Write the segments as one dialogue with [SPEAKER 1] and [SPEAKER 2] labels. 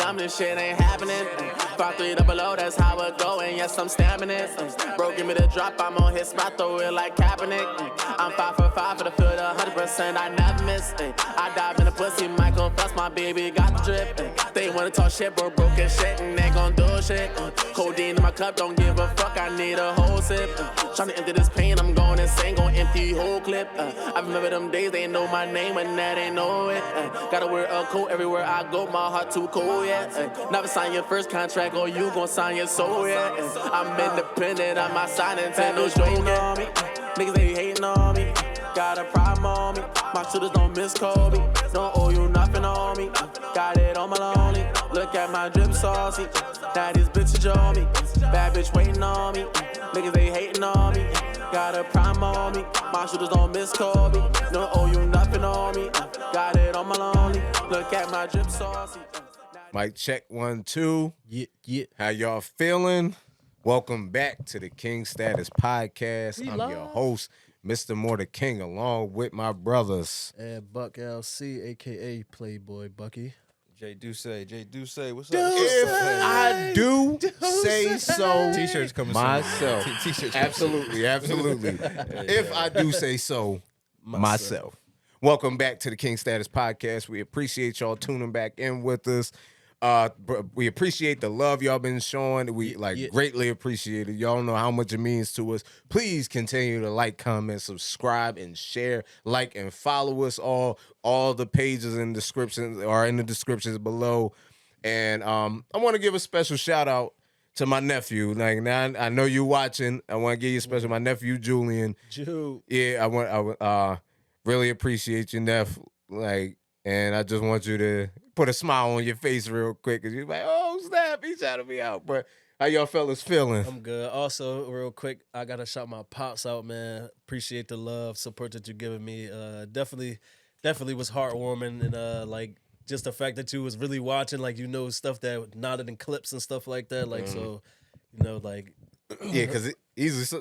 [SPEAKER 1] time this shit ain't happening. 5-3-0, that's how it go, and yes, I'm stabbing it. Bro, give me the drop, I'm on his spot, throw it like Kaepernick. I'm 5 for 5 for the field, 100%, I never miss. I dive in the pussy, Michael Frost, my baby got the drip. They wanna talk shit, bro, broken shit, and they gon' do shit. Codeine in my cup, don't give a fuck, I need a whole sip. Tryna empty this pain, I'm going insane, gon' empty whole clip. I remember them days, they know my name, and that ain't know it. Gotta wear a coat everywhere I go, my heart too cold, yeah. Never sign your first contract, or you gon' sign your soul, yeah. I'm independent, I'm not signing to no joke on me. Niggas, they hating on me. Got a problem on me. My shooters don't miss Kobe. Don't owe you nothing on me. Got it on my lonely. Look at my drip saucy. Now these bitches on me. Bad bitch waiting on me. Niggas, they hating on me. Got a problem on me. My shooters don't miss Kobe. Don't owe you nothing on me. Got it on my lonely. Look at my drip saucy.
[SPEAKER 2] Mic check 1 2.
[SPEAKER 3] Yeah.
[SPEAKER 2] How y'all feeling? Welcome back to the King Status Podcast. I'm your host, Mr. More the King, along with my brothers.
[SPEAKER 3] EdBuck LC, a.k.a. Playboy Bucky.
[SPEAKER 4] Jay Duce, what's up?
[SPEAKER 2] If I do say so
[SPEAKER 4] T-shirts coming
[SPEAKER 2] myself.
[SPEAKER 4] soon. T-shirts
[SPEAKER 2] Absolutely. If I do say so myself. Welcome back to the King Status Podcast. We appreciate y'all tuning back in with us. We appreciate the love y'all been showing. We greatly appreciate it. Y'all know how much it means to us. Please continue to like, comment, subscribe, and share. Like and follow us all. All the pages and descriptions are in the descriptions below. And I want to give a special shout out to my nephew. Like, now I know you watching. I want to give you a special. My nephew Julian. Yeah, I really appreciate you, Neff. And I just want you to put a smile on your face real quick, because you're like, oh, snap, he's shouting me out. But how y'all fellas feeling?
[SPEAKER 3] I'm good. Also, real quick, I got to shout my pops out, man. Appreciate the love, support that you're giving me. Definitely was heartwarming. And, just the fact that you was really watching, stuff that nodded in clips and stuff like that.
[SPEAKER 2] Yeah, because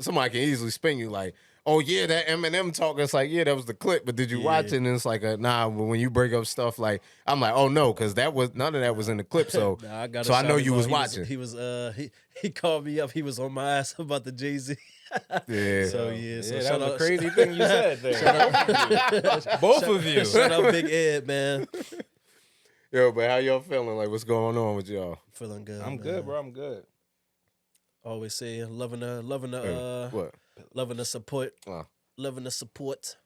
[SPEAKER 2] somebody can easily spin you like, oh, yeah, that Eminem talk. It's like, yeah, that was the clip, but did you watch it? And it's like, nah, but when you break up stuff, I'm like, oh, no, because none of that was in the clip, so I know you was watching.
[SPEAKER 3] He called me up. He was on my ass about the Jay-Z.
[SPEAKER 2] Yeah.
[SPEAKER 3] So
[SPEAKER 4] that was a crazy thing you said there. Both of you.
[SPEAKER 3] Shout out Big Ed, man.
[SPEAKER 2] Yo, but how y'all feeling? Like, what's going on with y'all?
[SPEAKER 3] Feeling good.
[SPEAKER 4] I'm good, bro. I'm good.
[SPEAKER 3] Always say loving the support. Loving the support.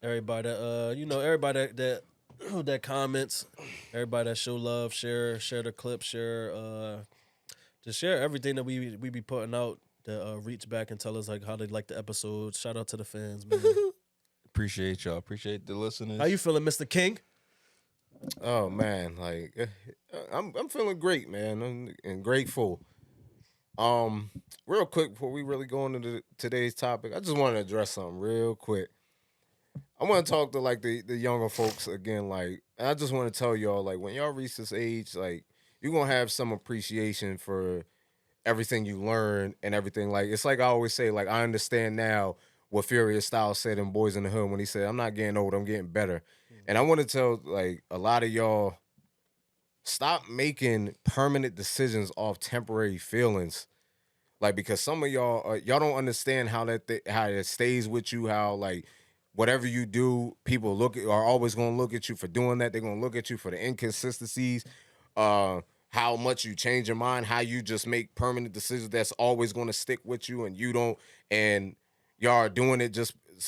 [SPEAKER 3] Everybody everybody that comments, everybody that show love, share the clips, just share everything that we be putting out, that reach back and tell us how they like the episode. Shout out to the fans, man.
[SPEAKER 4] Appreciate y'all. Appreciate the listeners.
[SPEAKER 3] How you feeling, Mr. King?
[SPEAKER 2] Oh man, I'm feeling great, man, and grateful. Real quick before we really go into today's topic, I just want to address something real quick. I want to talk to the younger folks again. And I just want to tell y'all, when y'all reach this age, you're gonna have some appreciation for everything you learn and everything. It's like I always say, I understand now what Furious Styles said in Boys in the Hood when he said, "I'm not getting old, I'm getting better." And I want to tell a lot of y'all, stop making permanent decisions off temporary feelings. Because some of y'all don't understand how how it stays with you, how whatever you do, people are always going to look at you for doing that. They're going to look at you for the inconsistencies, how much you change your mind, how you just make permanent decisions that's always going to stick with you, and you don't, and y'all are doing it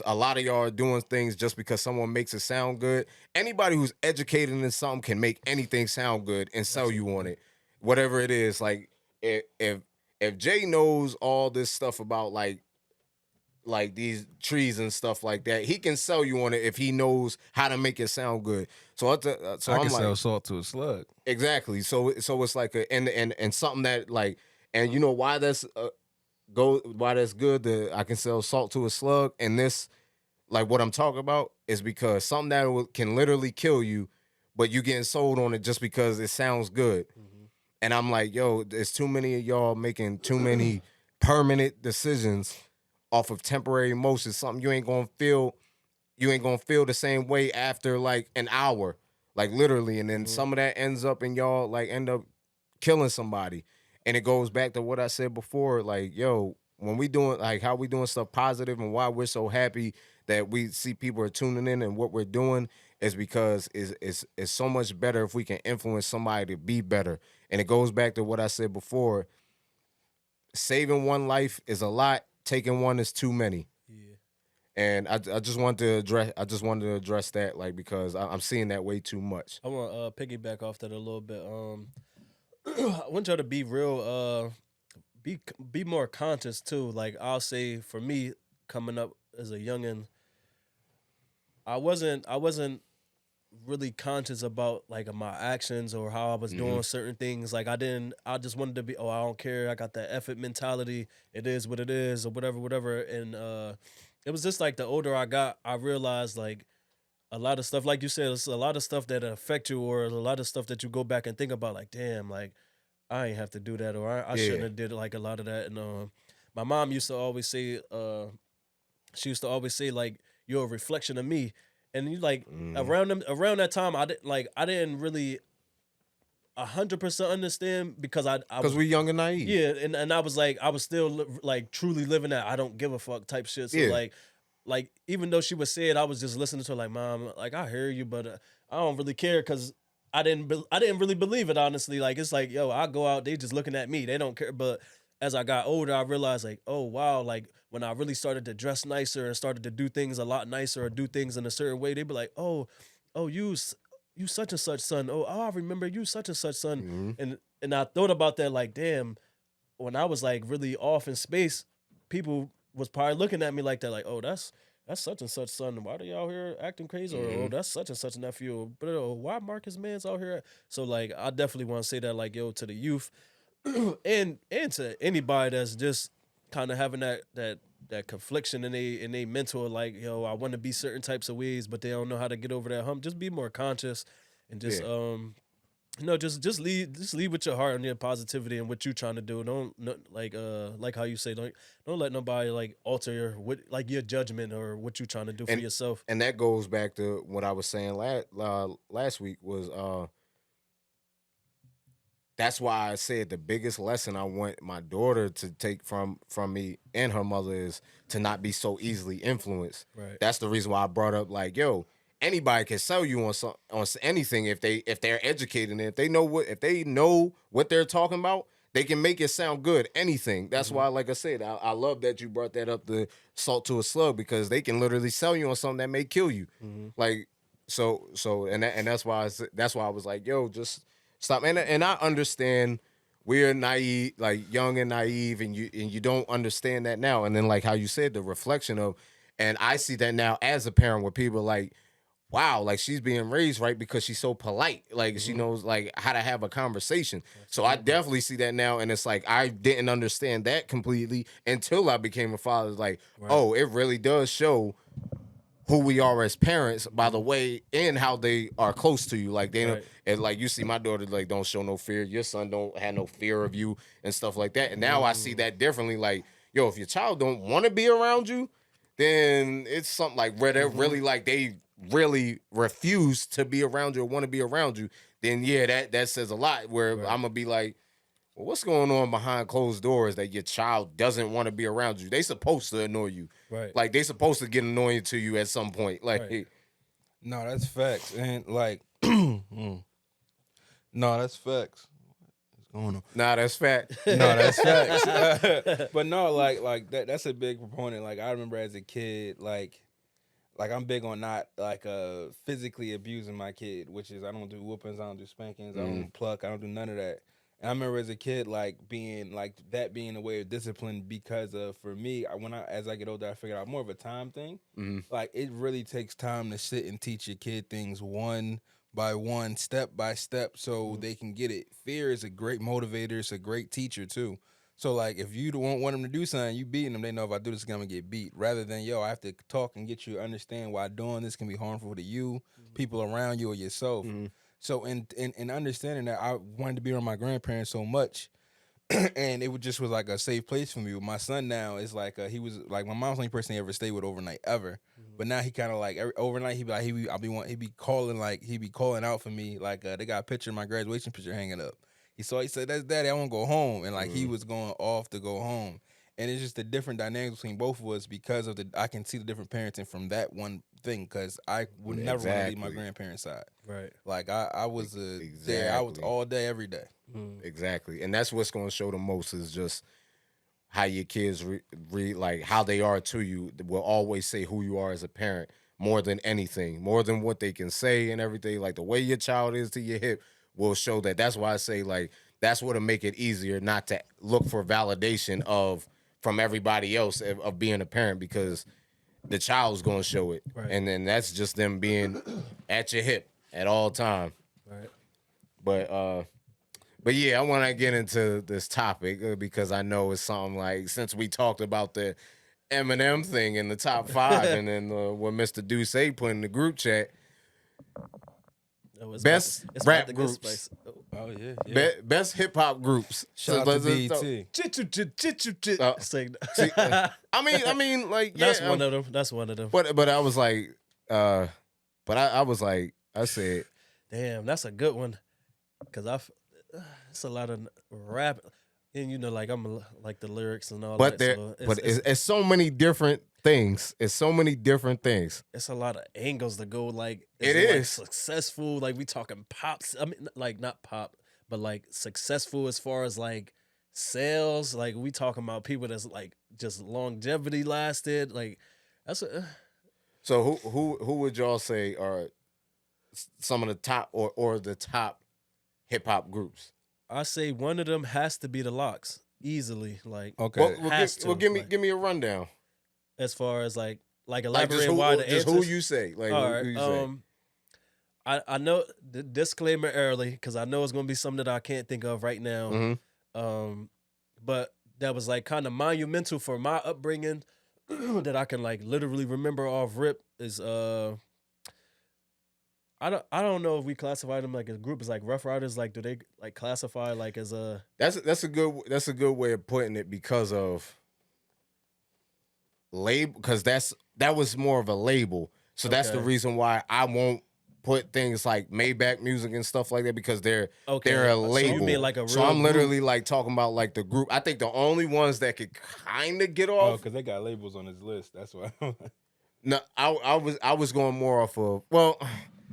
[SPEAKER 2] a lot of y'all are doing things just because someone makes it sound good. Anybody who's educated in something can make anything sound good and sell you on it, whatever it is. If Jay knows all this stuff about these trees and stuff like that, he can sell you on it if he knows how to make it sound good. So I can
[SPEAKER 4] sell salt to a slug.
[SPEAKER 2] Exactly. So it's and something that and you know why that's why that's good that I can sell salt to a slug, and this what I'm talking about is because something that can literally kill you, but you getting sold on it just because it sounds good. Mm-hmm. And I'm like, yo, there's too many of y'all making too many permanent decisions off of temporary emotions. Something you ain't gonna feel the same way after an hour. like literally, and then some of that ends up in y'all like end up killing somebody, and it goes back to what I said before, like yo, when we doing like how we doing stuff positive and why we're so happy that we see people are tuning in and what we're doing is because it's so much better if we can influence somebody to be better, and it goes back to what I said before. Saving one life is a lot. Taking one is too many.
[SPEAKER 3] Yeah.
[SPEAKER 2] And I just wanted to address that, like, because I'm seeing that way too much.
[SPEAKER 3] I want to piggyback off that a little bit. I want y'all to be real. Be more conscious too. Like I'll say, for me, coming up as a youngin', I wasn't really conscious about like my actions or how I was doing certain things. Like I just wanted to be, I don't care. I got that effort mentality. It is what it is, or whatever. And it was just like the older I got, I realized like a lot of stuff, like you said, it's a lot of stuff that affect you, or a lot of stuff that you go back and think about, like, damn, like I ain't have to do that, or I shouldn't have did like a lot of that. And my mom used to always say, like, you're a reflection of me. And you like around that time, I didn't really 100% understand because I was
[SPEAKER 2] we young and naive.
[SPEAKER 3] Yeah, and I was like, I was still like truly living that I don't give a fuck type shit. So like even though she would say it, I was just listening to her like, Mom, like I hear you, but I don't really care because I didn't really believe it, honestly. Like it's like, yo, I go out, they just looking at me, they don't care. But as I got older, I realized like, oh wow, like when I really started to dress nicer and started to do things a lot nicer or do things in a certain way, they'd be like, oh, you such and such son. Oh, I remember you such and such son. And I thought about that like, damn, when I was like really off in space, people was probably looking at me like that, like, oh, that's such and such son. Why are y'all here acting crazy? Or oh, that's such and such nephew. But why Marcus Man's out here? So like, I definitely want to say that like, yo, to the youth, and to anybody that's just kind of having that confliction in they mental, like, yo, I want to be certain types of ways, but they don't know how to get over that hump. Just be more conscious and just just lead with your heart and your positivity and what you're trying to do. Don't like how you say, don't let nobody like alter your judgment or what you're trying to do for yourself.
[SPEAKER 2] And that goes back to what I was saying last week was that's why I said the biggest lesson I want my daughter to take from me and her mother is to not be so easily influenced.
[SPEAKER 3] Right.
[SPEAKER 2] That's the reason why I brought up like, yo, anybody can sell you on anything if they're educated and if they know what they're talking about, they can make it sound good. Anything. That's why, like I said, I love that you brought that up, the salt to a slug, because they can literally sell you on something that may kill you. Like so and that's why I was like, yo, just stop. And I understand we're naive, like young and naive, and you don't understand that now. And then like how you said, the reflection of, and I see that now as a parent where people are like, wow, like she's being raised right because she's so polite. Like she knows like how to have a conversation. So I definitely see that now. And it's like I didn't understand that completely until I became a father. Like, oh, it really does show who we are as parents by the way and how they are close to you. Like they don't, and like you see my daughter like don't show no fear. Your son don't have no fear of you and stuff like that. And now I see that differently. Like, yo, if your child don't want to be around you, then it's something like where they're really like they really refuse to be around you or want to be around you. Then yeah, that says a lot. Where I'm gonna be like, well, what's going on behind closed doors that your child doesn't want to be around you? They supposed to annoy you.
[SPEAKER 3] Right.
[SPEAKER 2] Like they supposed to get annoying to you at some point. Like
[SPEAKER 4] no, that's facts. And like no, that's facts. What's going on?
[SPEAKER 2] Nah, that's fact.
[SPEAKER 4] No, that's facts. But no, like that's a big proponent. Like I remember as a kid, like I'm big on not like physically abusing my kid, which is I don't do whoopings, I don't do spankings, I don't pluck, I don't do none of that. And I remember as a kid, like being like that being a way of discipline because for me, as I get older, I figured out more of a time thing. Like it really takes time to sit and teach your kid things one by one, step by step, so they can get it. Fear is a great motivator. It's a great teacher too. So like if you don't want them to do something, you beating them, they know if I do this, I'm gonna get beat. Rather than yo, I have to talk and get you to understand why doing this can be harmful to you, people around you, or yourself. So in understanding that, I wanted to be around my grandparents so much, and it just was like a safe place for me. My son now is like he was like my mom's the only person he ever stayed with overnight ever. But now he kind of like overnight he be like he be calling out for me like they got a picture of my graduation picture hanging up. He said that's daddy, I want to go home, and like he was going off to go home, and it's just the different dynamics between both of us because of I can see the different parenting from that one thing because I would never want to leave my grandparents' side.
[SPEAKER 3] Right.
[SPEAKER 4] Like I was there, I was all day every day.
[SPEAKER 2] Exactly, and that's what's going to show the most is just how your kids like how they are to you will always say who you are as a parent more than anything, more than what they can say and everything. Like the way your child is to your hip will show that. That's why I say like that's what'll make it easier not to look for validation from everybody else of being a parent because the child's going to show it,
[SPEAKER 3] right.
[SPEAKER 2] And then that's just them being at your hip at all time.
[SPEAKER 3] Right.
[SPEAKER 2] But yeah, I want to get into this topic because I know it's something like since we talked about the Eminem thing in the top 5, and then what Mr. Duce put in the group chat. Best rap groups.
[SPEAKER 4] Oh yeah.
[SPEAKER 2] Best hip hop groups.
[SPEAKER 4] Shout out to BET.
[SPEAKER 2] I mean, like
[SPEAKER 3] that's one of them. That's one of them.
[SPEAKER 2] But I was like, I was like, I said,
[SPEAKER 3] damn, that's a good one, cause it's a lot of rap, and like I'm like the lyrics and all
[SPEAKER 2] but
[SPEAKER 3] that.
[SPEAKER 2] It's so many different things. It's so many different things.
[SPEAKER 3] It's a lot of angles to go. Like
[SPEAKER 2] it is
[SPEAKER 3] like successful. Like we talking pops. I mean, like not pop, but like successful as far as like sales. Like we talking about people that's like just longevity lasted. Like that's a.
[SPEAKER 2] So who would y'all say are some of the top or the top hip hop groups?
[SPEAKER 3] I say one of them has to be the Locks easily. Like
[SPEAKER 2] okay, give me a rundown
[SPEAKER 3] as far as like elaborate
[SPEAKER 2] why
[SPEAKER 3] the
[SPEAKER 2] just
[SPEAKER 3] answers.
[SPEAKER 2] who you say. Like
[SPEAKER 3] all right,
[SPEAKER 2] who you say.
[SPEAKER 3] I know the disclaimer early because I know it's gonna be something that I can't think of right now. But that was like kind of monumental for my upbringing that I can like literally remember off rip is I don't know if we classify them like as group as like Rough Riders. Like, do they like classify like as a?
[SPEAKER 2] That's a good way of putting it because of label. Because that was more of a label. So that's the reason why I won't put things like Maybach Music and stuff like that because they're a label.
[SPEAKER 3] So you mean like a real
[SPEAKER 2] so I'm
[SPEAKER 3] group?
[SPEAKER 2] literally like talking about like the group. I think the only ones that could kind of get off
[SPEAKER 4] because they got labels on his list. That's why.
[SPEAKER 2] No, I was going more off of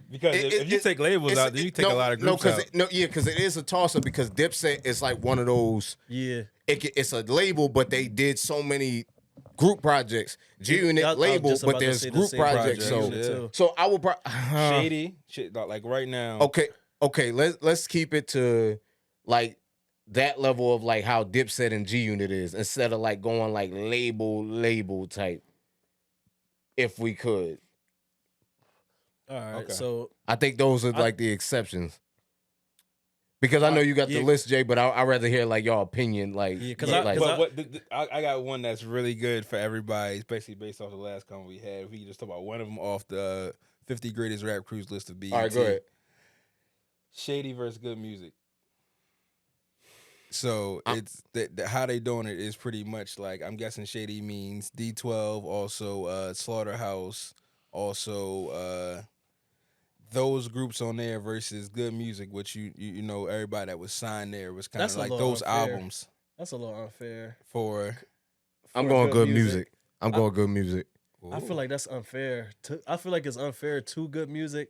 [SPEAKER 4] because if you take labels out, then you take a lot of groups out.
[SPEAKER 2] Because it is a toss-up because Dipset is like one of those.
[SPEAKER 3] Yeah.
[SPEAKER 2] It's a label, but they did so many group projects. G-Unit label, but there's group projects. So I would
[SPEAKER 4] Shady, shit, like right now.
[SPEAKER 2] Okay. Let's keep it to like that level of like how Dipset and G-Unit is instead of like going like label type. If we could.
[SPEAKER 3] All right, so
[SPEAKER 2] I think those are like the exceptions. Because I know you got the list, Jay, but I'd rather hear like your opinion. Like,
[SPEAKER 4] I got one that's really good for everybody, especially based off the last comment we had. If we can just talk about one of them off the 50 greatest rap crews list of BET.
[SPEAKER 2] All right, go ahead.
[SPEAKER 4] Shady versus Good Music. So it's how they doing it is pretty much like I'm guessing Shady means D12, also Slaughterhouse, also those groups on there versus Good Music, which you know everybody that was signed there was kind of like those
[SPEAKER 3] unfair.
[SPEAKER 4] albums.
[SPEAKER 3] That's a little unfair.
[SPEAKER 2] I'm going Good Music. I'm going Good Music.
[SPEAKER 3] I feel like that's unfair. I feel like it's unfair to Good Music.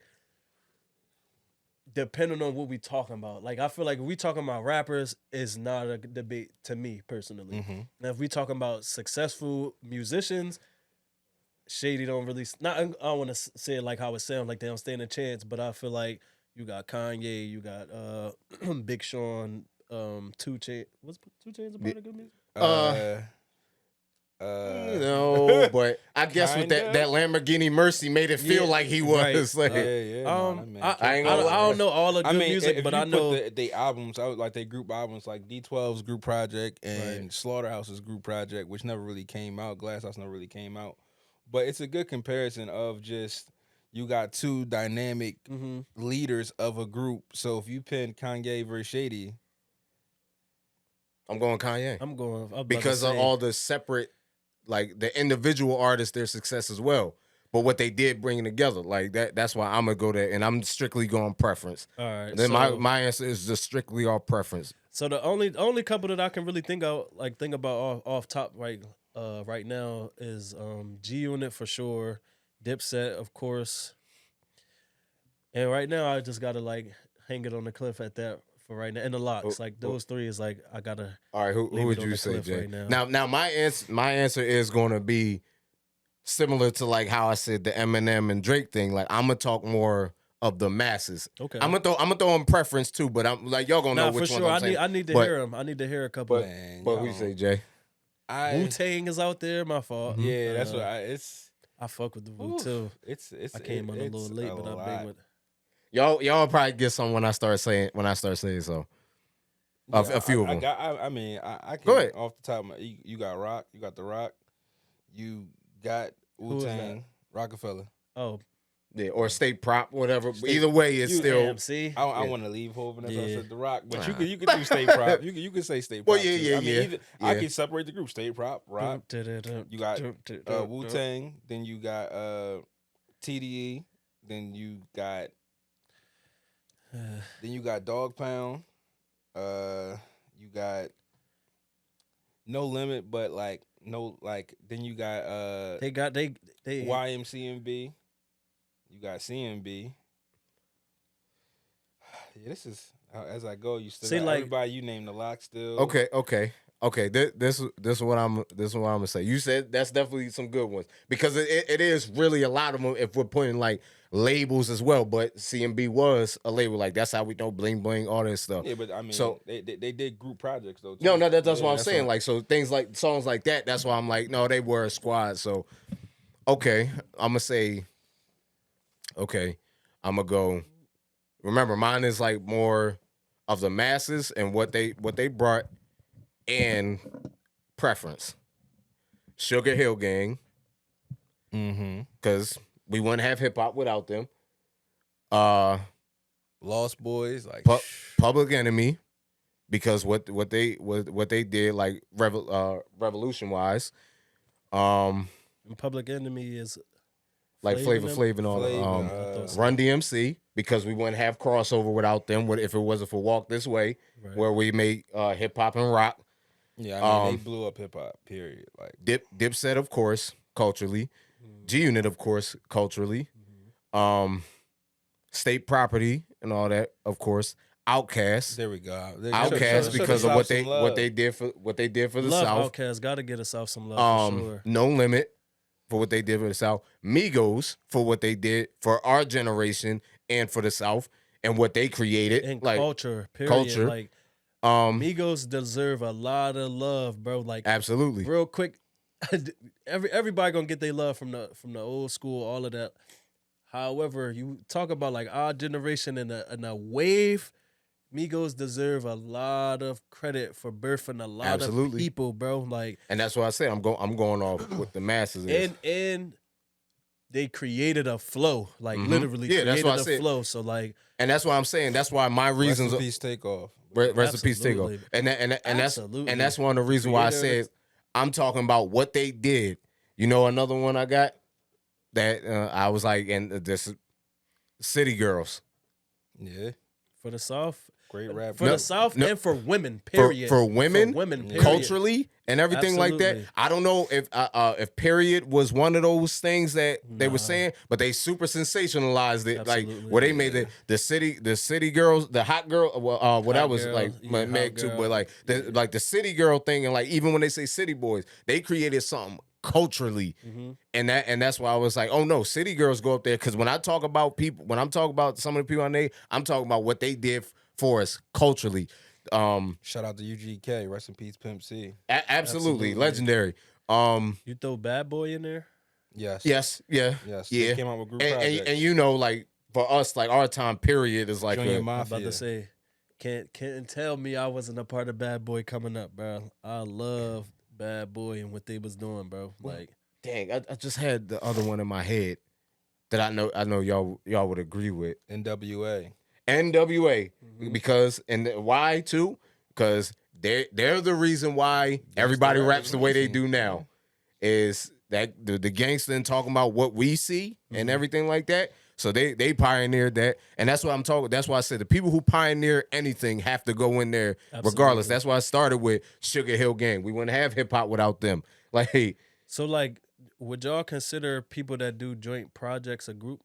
[SPEAKER 3] Depending on what we talking about. Like, I feel like if we talking about rappers, it's not a debate to me, personally.
[SPEAKER 4] Mm-hmm.
[SPEAKER 3] Now, if we talking about successful musicians, Shady don't really... I don't want to say it like how it sounds, like they don't stand a chance, but I feel like you got Kanye, you got Big Sean, 2 Chainz. Was 2 Chainz a part of Good Music?
[SPEAKER 2] No, but I guess with that Lamborghini Mercy made it feel like he was.
[SPEAKER 3] Right.
[SPEAKER 2] Like,
[SPEAKER 3] I don't know all the Good Music, but I know
[SPEAKER 4] they albums. I would like they group albums, like D12's group project and Slaughterhouse's group project, which never really came out. Glass House never really came out, but it's a good comparison of just you got two dynamic leaders of a group. So if you pin Kanye versus Shady,
[SPEAKER 2] I'm going Kanye.
[SPEAKER 3] I'm going
[SPEAKER 2] because of all the separate. Like the individual artists, their success as well. but what they did bring together, like that's why I'm gonna go there, and I'm strictly going preference.
[SPEAKER 3] All right.
[SPEAKER 2] And then
[SPEAKER 3] so,
[SPEAKER 2] my answer is just strictly all preference.
[SPEAKER 3] So the only couple that I can really think about off top right now is G Unit for sure, Dipset of course, and right now I just gotta like hang it on the cliff at that for right now. And the locks, like those three is like I gotta.
[SPEAKER 2] All right, who
[SPEAKER 3] leave
[SPEAKER 2] would
[SPEAKER 3] it on
[SPEAKER 2] you
[SPEAKER 3] the
[SPEAKER 2] say,
[SPEAKER 3] cliff
[SPEAKER 2] Jay?
[SPEAKER 3] right now.
[SPEAKER 2] Now my answer is gonna be similar to like how I said the Eminem and Drake thing. Like I'm gonna talk more of the masses.
[SPEAKER 3] Okay.
[SPEAKER 2] I'm gonna throw in preference too, but I'm like y'all gonna know
[SPEAKER 3] for
[SPEAKER 2] which
[SPEAKER 3] sure.
[SPEAKER 2] one I'm
[SPEAKER 3] I
[SPEAKER 2] saying.
[SPEAKER 3] need to
[SPEAKER 2] But-
[SPEAKER 3] hear them. I need to hear a couple.
[SPEAKER 2] But who you say, Jay?
[SPEAKER 3] Wu Tang is out there. My fault.
[SPEAKER 4] Yeah, that's what
[SPEAKER 3] I fuck with the Wu too.
[SPEAKER 4] It's
[SPEAKER 3] I came on a little late, but I'm big with.
[SPEAKER 2] Y'all probably get some when I start saying so. A few of them.
[SPEAKER 4] I can
[SPEAKER 2] Go ahead.
[SPEAKER 4] off the top of my you got Rock, you got The Rock, you got
[SPEAKER 3] Who is
[SPEAKER 4] Wu-Tang, Rockefeller.
[SPEAKER 3] Oh,
[SPEAKER 2] Yeah, or state prop, whatever. Either way, it's still.
[SPEAKER 3] damn, see.
[SPEAKER 4] I want to leave Hov and that's why I
[SPEAKER 3] Yeah.
[SPEAKER 4] said The Rock, but
[SPEAKER 2] Nah.
[SPEAKER 4] you could do state prop. You could say state prop.
[SPEAKER 2] Well, yeah,
[SPEAKER 4] too.
[SPEAKER 2] yeah,
[SPEAKER 4] I mean,
[SPEAKER 2] yeah.
[SPEAKER 4] I
[SPEAKER 2] Yeah.
[SPEAKER 4] can separate the group. State prop, Rock. You got Wu Tang. Then you got TDE. Then you got Dog Pound. You got No Limit, but like no like. Then you got
[SPEAKER 3] They
[SPEAKER 4] YMCMB. You got CMB. Yeah, this is as I go. You still
[SPEAKER 3] See,
[SPEAKER 4] got
[SPEAKER 3] like-
[SPEAKER 4] everybody. You name the lock still.
[SPEAKER 2] Okay. This is what I'm gonna say. You said that's definitely some good ones because it is really a lot of them if we're putting like labels as well. But CMB was a label, like that's how we know Bling Bling, all that stuff.
[SPEAKER 4] Yeah, but I mean,
[SPEAKER 2] So-
[SPEAKER 4] they did group projects though. Too.
[SPEAKER 2] No, that's
[SPEAKER 4] Yeah,
[SPEAKER 2] what I'm saying.
[SPEAKER 4] what-
[SPEAKER 2] Like so things like songs like that. That's why I'm like, no, they were a squad. So okay, I'm gonna say. Okay, I'm gonna go. Remember, mine is like more of the masses and what they brought and preference. Sugar Hill Gang, because we wouldn't have hip hop without them.
[SPEAKER 4] Lost Boys, like
[SPEAKER 2] Public Enemy, because what they did like revolution wise.
[SPEAKER 3] And Public Enemy is
[SPEAKER 2] Like Flavor Flav and all that. Run DMC, because we wouldn't have crossover without them. If it wasn't for Walk This Way,
[SPEAKER 3] Right.
[SPEAKER 2] where we made hip hop and rock.
[SPEAKER 4] Yeah, I mean they blew up hip hop. Period. Like
[SPEAKER 2] Dipset, of course, culturally. G Unit, of course, culturally. State Property and all that, of course. Outkast.
[SPEAKER 4] there we go.
[SPEAKER 2] Outkast because of what they did for the
[SPEAKER 3] Love
[SPEAKER 2] South.
[SPEAKER 3] Outkast. Got to get us off some love for sure.
[SPEAKER 2] No Limit for what they did for the South. Migos for what they did for our generation and for the South and what they created.
[SPEAKER 3] And
[SPEAKER 2] like
[SPEAKER 3] culture, period.
[SPEAKER 2] culture.
[SPEAKER 3] Like Migos deserve a lot of love, bro. Like
[SPEAKER 2] absolutely.
[SPEAKER 3] real quick, everybody gonna get their love from the old school, all of that. However, you talk about like our generation and a wave. Migos deserve a lot of credit for birthing a lot
[SPEAKER 2] Absolutely.
[SPEAKER 3] of people, bro. Like,
[SPEAKER 2] And that's what I said. I'm going off with the masses. Is.
[SPEAKER 3] and they created a flow, like
[SPEAKER 2] Mhm.
[SPEAKER 3] literally
[SPEAKER 2] Yeah, that's
[SPEAKER 3] created
[SPEAKER 2] what I
[SPEAKER 3] a
[SPEAKER 2] said.
[SPEAKER 3] flow. So like,
[SPEAKER 2] And that's what I'm saying. That's why my reasons.
[SPEAKER 4] Rest in peace, take off.
[SPEAKER 2] Rest in peace, take off.
[SPEAKER 3] Absolutely.
[SPEAKER 2] And that's one of the reasons why I said I'm talking about what they did. You know, another one I got that I was like, and this City Girls
[SPEAKER 4] Yeah,
[SPEAKER 3] for the South,
[SPEAKER 4] great rap.
[SPEAKER 3] for the South,
[SPEAKER 2] no.
[SPEAKER 3] and for women, period.
[SPEAKER 2] for women,
[SPEAKER 3] period.
[SPEAKER 2] culturally and everything like that.
[SPEAKER 3] Absolutely.
[SPEAKER 2] I don't know if period was one of those things that they were
[SPEAKER 3] Nah.
[SPEAKER 2] saying, but they super sensationalized it, like
[SPEAKER 3] Absolutely.
[SPEAKER 2] where they made the city girls, the hot girl. Well, that
[SPEAKER 3] Hot
[SPEAKER 2] was
[SPEAKER 3] girl,
[SPEAKER 2] like
[SPEAKER 3] yeah,
[SPEAKER 2] Meg
[SPEAKER 3] hot
[SPEAKER 2] too,
[SPEAKER 3] girl.
[SPEAKER 2] but like the city girl thing, and like even when they say city boys, they created something culturally, and that's why I was like, oh no, city girls go up there because when I talk about people, when I'm talking about some of the people I name, I'm talking about what they did for us culturally.
[SPEAKER 4] Shout out to UGK. Rest in peace, Pimp C.
[SPEAKER 2] Absolutely legendary.
[SPEAKER 3] You throw Bad Boy in there?
[SPEAKER 4] Yes.
[SPEAKER 2] Yes, yeah,
[SPEAKER 4] Yes.
[SPEAKER 2] yeah.
[SPEAKER 4] They came out with group
[SPEAKER 2] and
[SPEAKER 4] projects.
[SPEAKER 2] you know, like for us, like our time period is like
[SPEAKER 4] Junior
[SPEAKER 2] a,
[SPEAKER 3] I'm
[SPEAKER 4] Mafia.
[SPEAKER 3] about to say, can't tell me I wasn't a part of Bad Boy coming up, bro. I love Bad Boy and what they was doing, bro. Like,
[SPEAKER 2] dang. I just had the other one in my head that I know y'all would agree with.
[SPEAKER 4] NWA.
[SPEAKER 2] NWA because and why too? Because they're the reason why everybody raps the way they do now. Is that the gangster and talking about what we see and everything like that. So they pioneered that, and that's what I'm talking. That's why I said the people who pioneer anything have to go in there regardless. That's why I started with Sugar Hill Gang. We wouldn't have hip hop without them. Like,
[SPEAKER 3] So, like, would y'all consider people that do joint projects a group,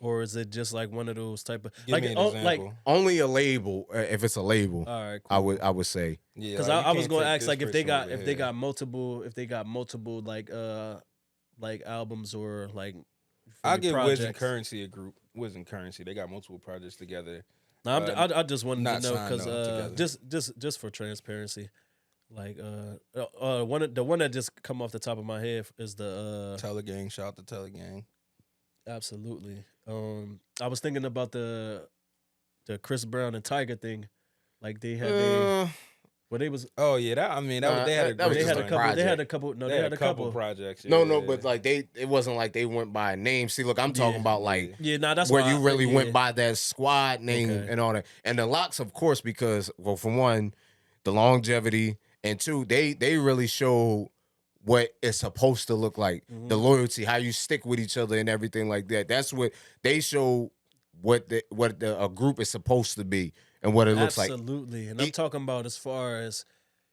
[SPEAKER 3] or is it just like one of those type of
[SPEAKER 4] Give me an example.
[SPEAKER 2] only a label. If it's a label,
[SPEAKER 3] all right, cool.
[SPEAKER 2] I would say.
[SPEAKER 4] Yeah,
[SPEAKER 3] Because
[SPEAKER 4] like,
[SPEAKER 3] I
[SPEAKER 4] you
[SPEAKER 3] was
[SPEAKER 4] can't
[SPEAKER 3] going to
[SPEAKER 4] take
[SPEAKER 3] ask
[SPEAKER 4] this
[SPEAKER 3] like if they
[SPEAKER 4] person
[SPEAKER 3] got
[SPEAKER 4] over
[SPEAKER 3] if
[SPEAKER 4] here.
[SPEAKER 3] they got multiple like albums or like.
[SPEAKER 4] I'll give Wiz and
[SPEAKER 3] projects.
[SPEAKER 4] Currency a group. Wiz and Currency, they got multiple projects together.
[SPEAKER 3] No, I just wanted to
[SPEAKER 4] not
[SPEAKER 3] know
[SPEAKER 4] signed,
[SPEAKER 3] because
[SPEAKER 4] though, together.
[SPEAKER 3] just for transparency, like the one that just come off the top of my head is the
[SPEAKER 4] Telegang, shout out to Telegang.
[SPEAKER 3] absolutely. I was thinking about the Chris Brown and Tiger thing, like they had well they was
[SPEAKER 4] Oh yeah, they had a
[SPEAKER 2] that was
[SPEAKER 4] great
[SPEAKER 2] just a
[SPEAKER 4] joint.
[SPEAKER 2] project.
[SPEAKER 3] they had a couple
[SPEAKER 4] They had a couple projects.
[SPEAKER 2] No,
[SPEAKER 4] yeah.
[SPEAKER 2] but like it wasn't like they went by a name. See, look, I'm talking about like
[SPEAKER 3] yeah that's
[SPEAKER 2] where
[SPEAKER 3] why
[SPEAKER 2] you really
[SPEAKER 3] yeah.
[SPEAKER 2] went by that squad name
[SPEAKER 3] Okay.
[SPEAKER 2] and all that. And the Locks, of course, because well, for one, the longevity, and two, they really showed what it's supposed to look like. The loyalty, how you stick with each other and everything like that. That's what they show what a group is supposed to be and what it looks like.
[SPEAKER 3] Absolutely, and I'm talking about as far as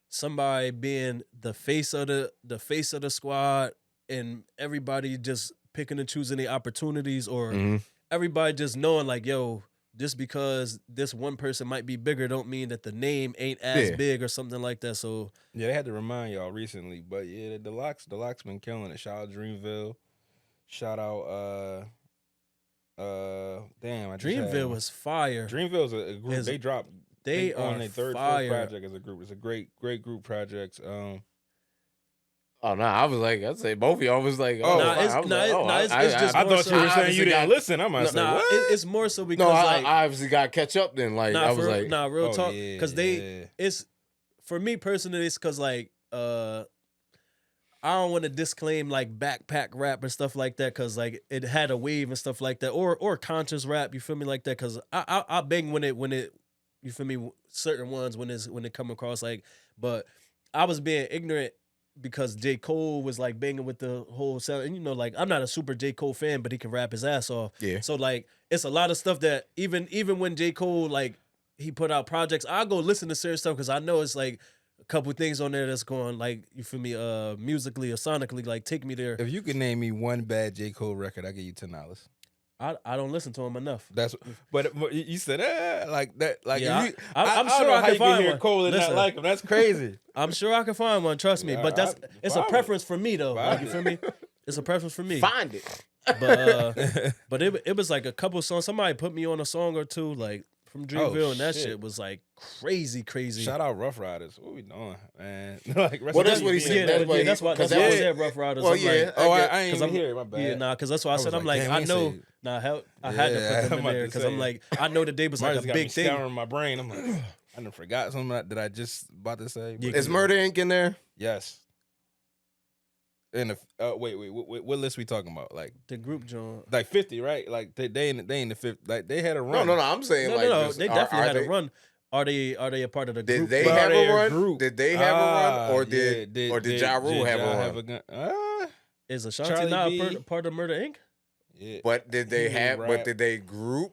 [SPEAKER 3] somebody being the face of the squad, and everybody just picking and choosing the opportunities, or everybody just knowing like, yo, just because this one person might be bigger, don't mean that the name ain't as big or something like that. So
[SPEAKER 4] Yeah, they had to remind y'all recently, but yeah, the Locks been killing it. Shout out Dreamville. Shout out damn, I just had
[SPEAKER 3] Dreamville
[SPEAKER 4] one.
[SPEAKER 3] was fire.
[SPEAKER 4] Dreamville's a group. They dropped.
[SPEAKER 3] They
[SPEAKER 4] on
[SPEAKER 3] are
[SPEAKER 4] their third
[SPEAKER 3] fire.
[SPEAKER 4] project as a group. It's a great group project.
[SPEAKER 2] Oh no, I was like, I'd say both of y'all was like,
[SPEAKER 4] Oh,
[SPEAKER 3] Nah, it's-
[SPEAKER 2] I was
[SPEAKER 3] nah,
[SPEAKER 2] like,
[SPEAKER 3] it-
[SPEAKER 2] oh,
[SPEAKER 3] nah, it's just
[SPEAKER 4] I
[SPEAKER 3] more
[SPEAKER 4] thought
[SPEAKER 3] so-
[SPEAKER 4] you were
[SPEAKER 2] I
[SPEAKER 4] saying you
[SPEAKER 2] obviously
[SPEAKER 4] didn't
[SPEAKER 2] got-
[SPEAKER 4] listen. I'm gonna say
[SPEAKER 3] Nah,
[SPEAKER 4] what?
[SPEAKER 3] it's more so because
[SPEAKER 2] No,
[SPEAKER 3] like
[SPEAKER 2] I obviously got to catch up then. Like I was like,
[SPEAKER 3] real
[SPEAKER 4] Oh,
[SPEAKER 3] talk,
[SPEAKER 4] yeah,
[SPEAKER 3] because it's for me personally, it's because like I don't want to disclaim like backpack rap and stuff like that, because like it had a wave and stuff like that, or conscious rap. You feel me like that? Because I bang when it you feel me, certain ones when it come across like, but I was being ignorant because J. Cole was like banging with the whole sound, and you know, like I'm not a super J. Cole fan, but he can rap his ass off.
[SPEAKER 2] Yeah.
[SPEAKER 3] So like it's a lot of stuff that even when J. Cole like he put out projects, I'll go listen to certain stuff because I know it's like a couple things on there that's going like, you feel me, musically or sonically, like take me there.
[SPEAKER 4] If you could name me one bad J. Cole record, I give you $10.
[SPEAKER 3] I don't listen to him enough.
[SPEAKER 4] But you said like that. Like
[SPEAKER 3] Yeah,
[SPEAKER 4] if you,
[SPEAKER 3] I'm
[SPEAKER 4] I
[SPEAKER 3] sure
[SPEAKER 4] don't know
[SPEAKER 3] I
[SPEAKER 4] how
[SPEAKER 3] can
[SPEAKER 4] you
[SPEAKER 3] find
[SPEAKER 4] hear
[SPEAKER 3] one.
[SPEAKER 4] Cole and
[SPEAKER 3] Listen.
[SPEAKER 4] not like him. That's crazy.
[SPEAKER 3] I'm sure I can find one, trust me.
[SPEAKER 4] Yeah,
[SPEAKER 3] But it's a
[SPEAKER 4] find
[SPEAKER 3] preference for me though.
[SPEAKER 4] Find
[SPEAKER 3] Like, you
[SPEAKER 4] it.
[SPEAKER 3] feel me? It's a preference for me.
[SPEAKER 2] find it.
[SPEAKER 3] But it was like a couple songs. Somebody put me on a song or two like from Dreamville, and that
[SPEAKER 4] shit.
[SPEAKER 3] shit was like crazy.
[SPEAKER 4] Shout out Rough Riders. What we doing, man? Like,
[SPEAKER 2] Well, that's what he said. That's why
[SPEAKER 3] That's
[SPEAKER 2] he-
[SPEAKER 3] why I
[SPEAKER 2] because
[SPEAKER 3] said Rough Riders.
[SPEAKER 2] Well,
[SPEAKER 3] I'm
[SPEAKER 2] yeah.
[SPEAKER 3] like,
[SPEAKER 4] Oh, I
[SPEAKER 2] get-
[SPEAKER 4] ain't
[SPEAKER 3] 'cause
[SPEAKER 4] even
[SPEAKER 3] I'm-
[SPEAKER 4] hear it. My bad.
[SPEAKER 3] yeah, nah, because that's why I
[SPEAKER 4] I
[SPEAKER 3] said
[SPEAKER 4] was
[SPEAKER 3] I'm
[SPEAKER 4] like,
[SPEAKER 3] like,
[SPEAKER 4] damn,
[SPEAKER 3] I
[SPEAKER 4] we ain't
[SPEAKER 3] know,
[SPEAKER 4] say it.
[SPEAKER 3] nah, I had to
[SPEAKER 4] Yeah,
[SPEAKER 3] put them
[SPEAKER 4] I'm
[SPEAKER 3] in
[SPEAKER 4] about
[SPEAKER 3] there
[SPEAKER 4] to
[SPEAKER 3] because
[SPEAKER 4] say
[SPEAKER 3] I'm
[SPEAKER 4] it.
[SPEAKER 3] like, I know that they was like
[SPEAKER 4] Marcus
[SPEAKER 3] a
[SPEAKER 4] got me
[SPEAKER 3] big thing.
[SPEAKER 4] scouring my brain. I'm like, I done forgot something that I just about to say.
[SPEAKER 3] Yeah,
[SPEAKER 4] but-
[SPEAKER 2] Is Murder Inc. in there?
[SPEAKER 4] Yes. In the wait, what list we talking about?
[SPEAKER 3] The group joint.
[SPEAKER 4] Like 50, right? Like they in the 50. Like they had a run.
[SPEAKER 2] No. I'm saying like
[SPEAKER 3] No,
[SPEAKER 2] just-
[SPEAKER 3] they
[SPEAKER 2] are
[SPEAKER 3] definitely had
[SPEAKER 2] they-
[SPEAKER 3] a run. Are they a part of the
[SPEAKER 2] Did
[SPEAKER 3] group?
[SPEAKER 2] they
[SPEAKER 4] But
[SPEAKER 2] have
[SPEAKER 4] are they
[SPEAKER 2] a
[SPEAKER 4] a
[SPEAKER 2] run?
[SPEAKER 4] group?
[SPEAKER 2] Did they have a run, or
[SPEAKER 4] Yeah,
[SPEAKER 2] did Ja Rule have a
[SPEAKER 4] Ja
[SPEAKER 2] run?
[SPEAKER 3] Is Ashanti
[SPEAKER 4] Charlie
[SPEAKER 3] not
[SPEAKER 4] B.
[SPEAKER 3] a part of Murder Inc?
[SPEAKER 4] Yeah.
[SPEAKER 2] But did they
[SPEAKER 4] He
[SPEAKER 2] have?
[SPEAKER 4] rap.
[SPEAKER 2] But did they group?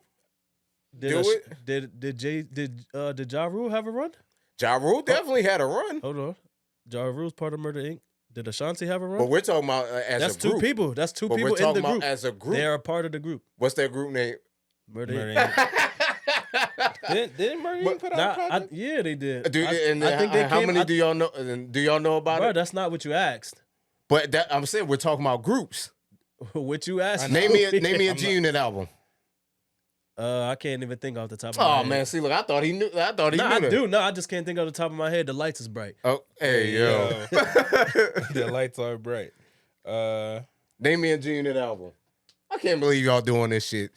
[SPEAKER 3] Did
[SPEAKER 2] Do
[SPEAKER 3] it? Did Ja Rule have a run?
[SPEAKER 2] Ja Rule definitely had a run,
[SPEAKER 3] Hold on, Ja Rule's part of Murder Inc. Did Ashanti have a run?
[SPEAKER 2] but we're talking about as
[SPEAKER 3] That's
[SPEAKER 2] a
[SPEAKER 3] two
[SPEAKER 2] group.
[SPEAKER 3] people. That's two
[SPEAKER 2] But
[SPEAKER 3] people
[SPEAKER 2] we're
[SPEAKER 3] in
[SPEAKER 2] talking
[SPEAKER 3] the
[SPEAKER 2] about
[SPEAKER 3] group.
[SPEAKER 2] as a group.
[SPEAKER 3] They are a part of the group.
[SPEAKER 2] What's their group name?
[SPEAKER 3] Murder
[SPEAKER 4] Murder
[SPEAKER 3] Inc.
[SPEAKER 4] Inc. Didn't Murray
[SPEAKER 2] But-
[SPEAKER 4] put out a project?
[SPEAKER 3] Yeah, they did.
[SPEAKER 2] I think
[SPEAKER 3] they
[SPEAKER 2] how
[SPEAKER 3] came-
[SPEAKER 2] many do y'all know? Do y'all know about
[SPEAKER 3] Bro,
[SPEAKER 2] it?
[SPEAKER 3] that's not what you asked.
[SPEAKER 2] But that, I'm saying we're talking about groups.
[SPEAKER 3] What you asked?
[SPEAKER 2] Name me a
[SPEAKER 4] I'm
[SPEAKER 2] G Unit album.
[SPEAKER 3] I can't even think off the top of my
[SPEAKER 2] Oh
[SPEAKER 3] head.
[SPEAKER 2] man, see, look, I thought he knew.
[SPEAKER 3] No, I
[SPEAKER 2] that.
[SPEAKER 3] do. No, I just can't think off the top of my head. The lights is bright.
[SPEAKER 2] Oh, hey yo.
[SPEAKER 4] The lights are bright.
[SPEAKER 2] Name me a G Unit album. I can't believe y'all doing this shit.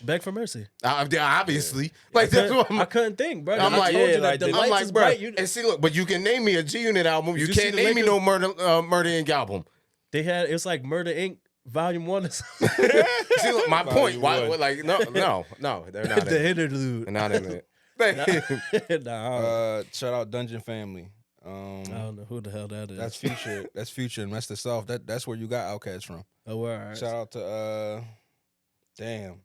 [SPEAKER 3] Beg for mercy.
[SPEAKER 2] Obviously, like that's what
[SPEAKER 3] I couldn't think, bro.
[SPEAKER 2] I'm
[SPEAKER 3] I
[SPEAKER 2] like,
[SPEAKER 3] told
[SPEAKER 4] yeah,
[SPEAKER 3] you that
[SPEAKER 4] like
[SPEAKER 3] the
[SPEAKER 4] the-
[SPEAKER 3] lights
[SPEAKER 2] I'm like,
[SPEAKER 3] is
[SPEAKER 2] bro.
[SPEAKER 3] bright. You,
[SPEAKER 2] And see, look, but you can name me a G Unit album. You
[SPEAKER 3] you
[SPEAKER 2] can't
[SPEAKER 3] see the
[SPEAKER 2] name me
[SPEAKER 3] Lakers?
[SPEAKER 2] no Murder Inc. album.
[SPEAKER 3] they had it's like Murder Inc. Volume 1 or something.
[SPEAKER 2] See, look, my point. Why?
[SPEAKER 4] would.
[SPEAKER 2] Like, no, they're not.
[SPEAKER 3] the
[SPEAKER 2] in,
[SPEAKER 3] interlude.
[SPEAKER 2] they're not in it.
[SPEAKER 3] Nah,
[SPEAKER 4] Shout out Dungeon Family.
[SPEAKER 3] I don't know who the hell that is.
[SPEAKER 4] That's Future. That's Future, and that's the South. That's where you got Outkast from.
[SPEAKER 3] Oh, all right.
[SPEAKER 4] Shout out to damn.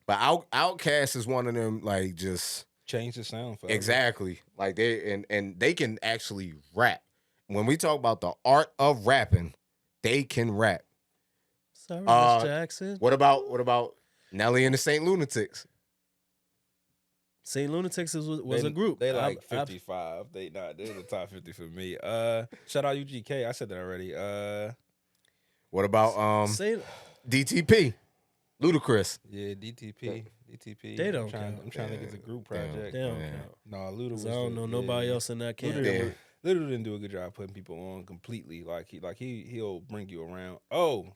[SPEAKER 2] But Outkast is one of them, like, just
[SPEAKER 4] Change the sound for
[SPEAKER 2] exactly like they and they can actually rap. When we talk about the art of rapping, they can rap.
[SPEAKER 3] Sorry, Miss Jackson.
[SPEAKER 2] What about Nelly and the Saint Lunatics?
[SPEAKER 3] Saint Lunatics was a group.
[SPEAKER 4] They like 55. They're the top 50 for me. Shout out UGK. I said that already.
[SPEAKER 2] What about
[SPEAKER 3] Saint,
[SPEAKER 2] DTP? Ludacris.
[SPEAKER 4] Yeah, DTP.
[SPEAKER 3] They don't
[SPEAKER 4] I'm
[SPEAKER 3] count.
[SPEAKER 4] trying to think it's a group project.
[SPEAKER 3] they don't
[SPEAKER 2] Yeah.
[SPEAKER 3] count.
[SPEAKER 4] No, Luda was.
[SPEAKER 3] I don't know nobody else in that camp.
[SPEAKER 4] Luda didn't do a good job putting people on completely. He'll bring you around. Oh,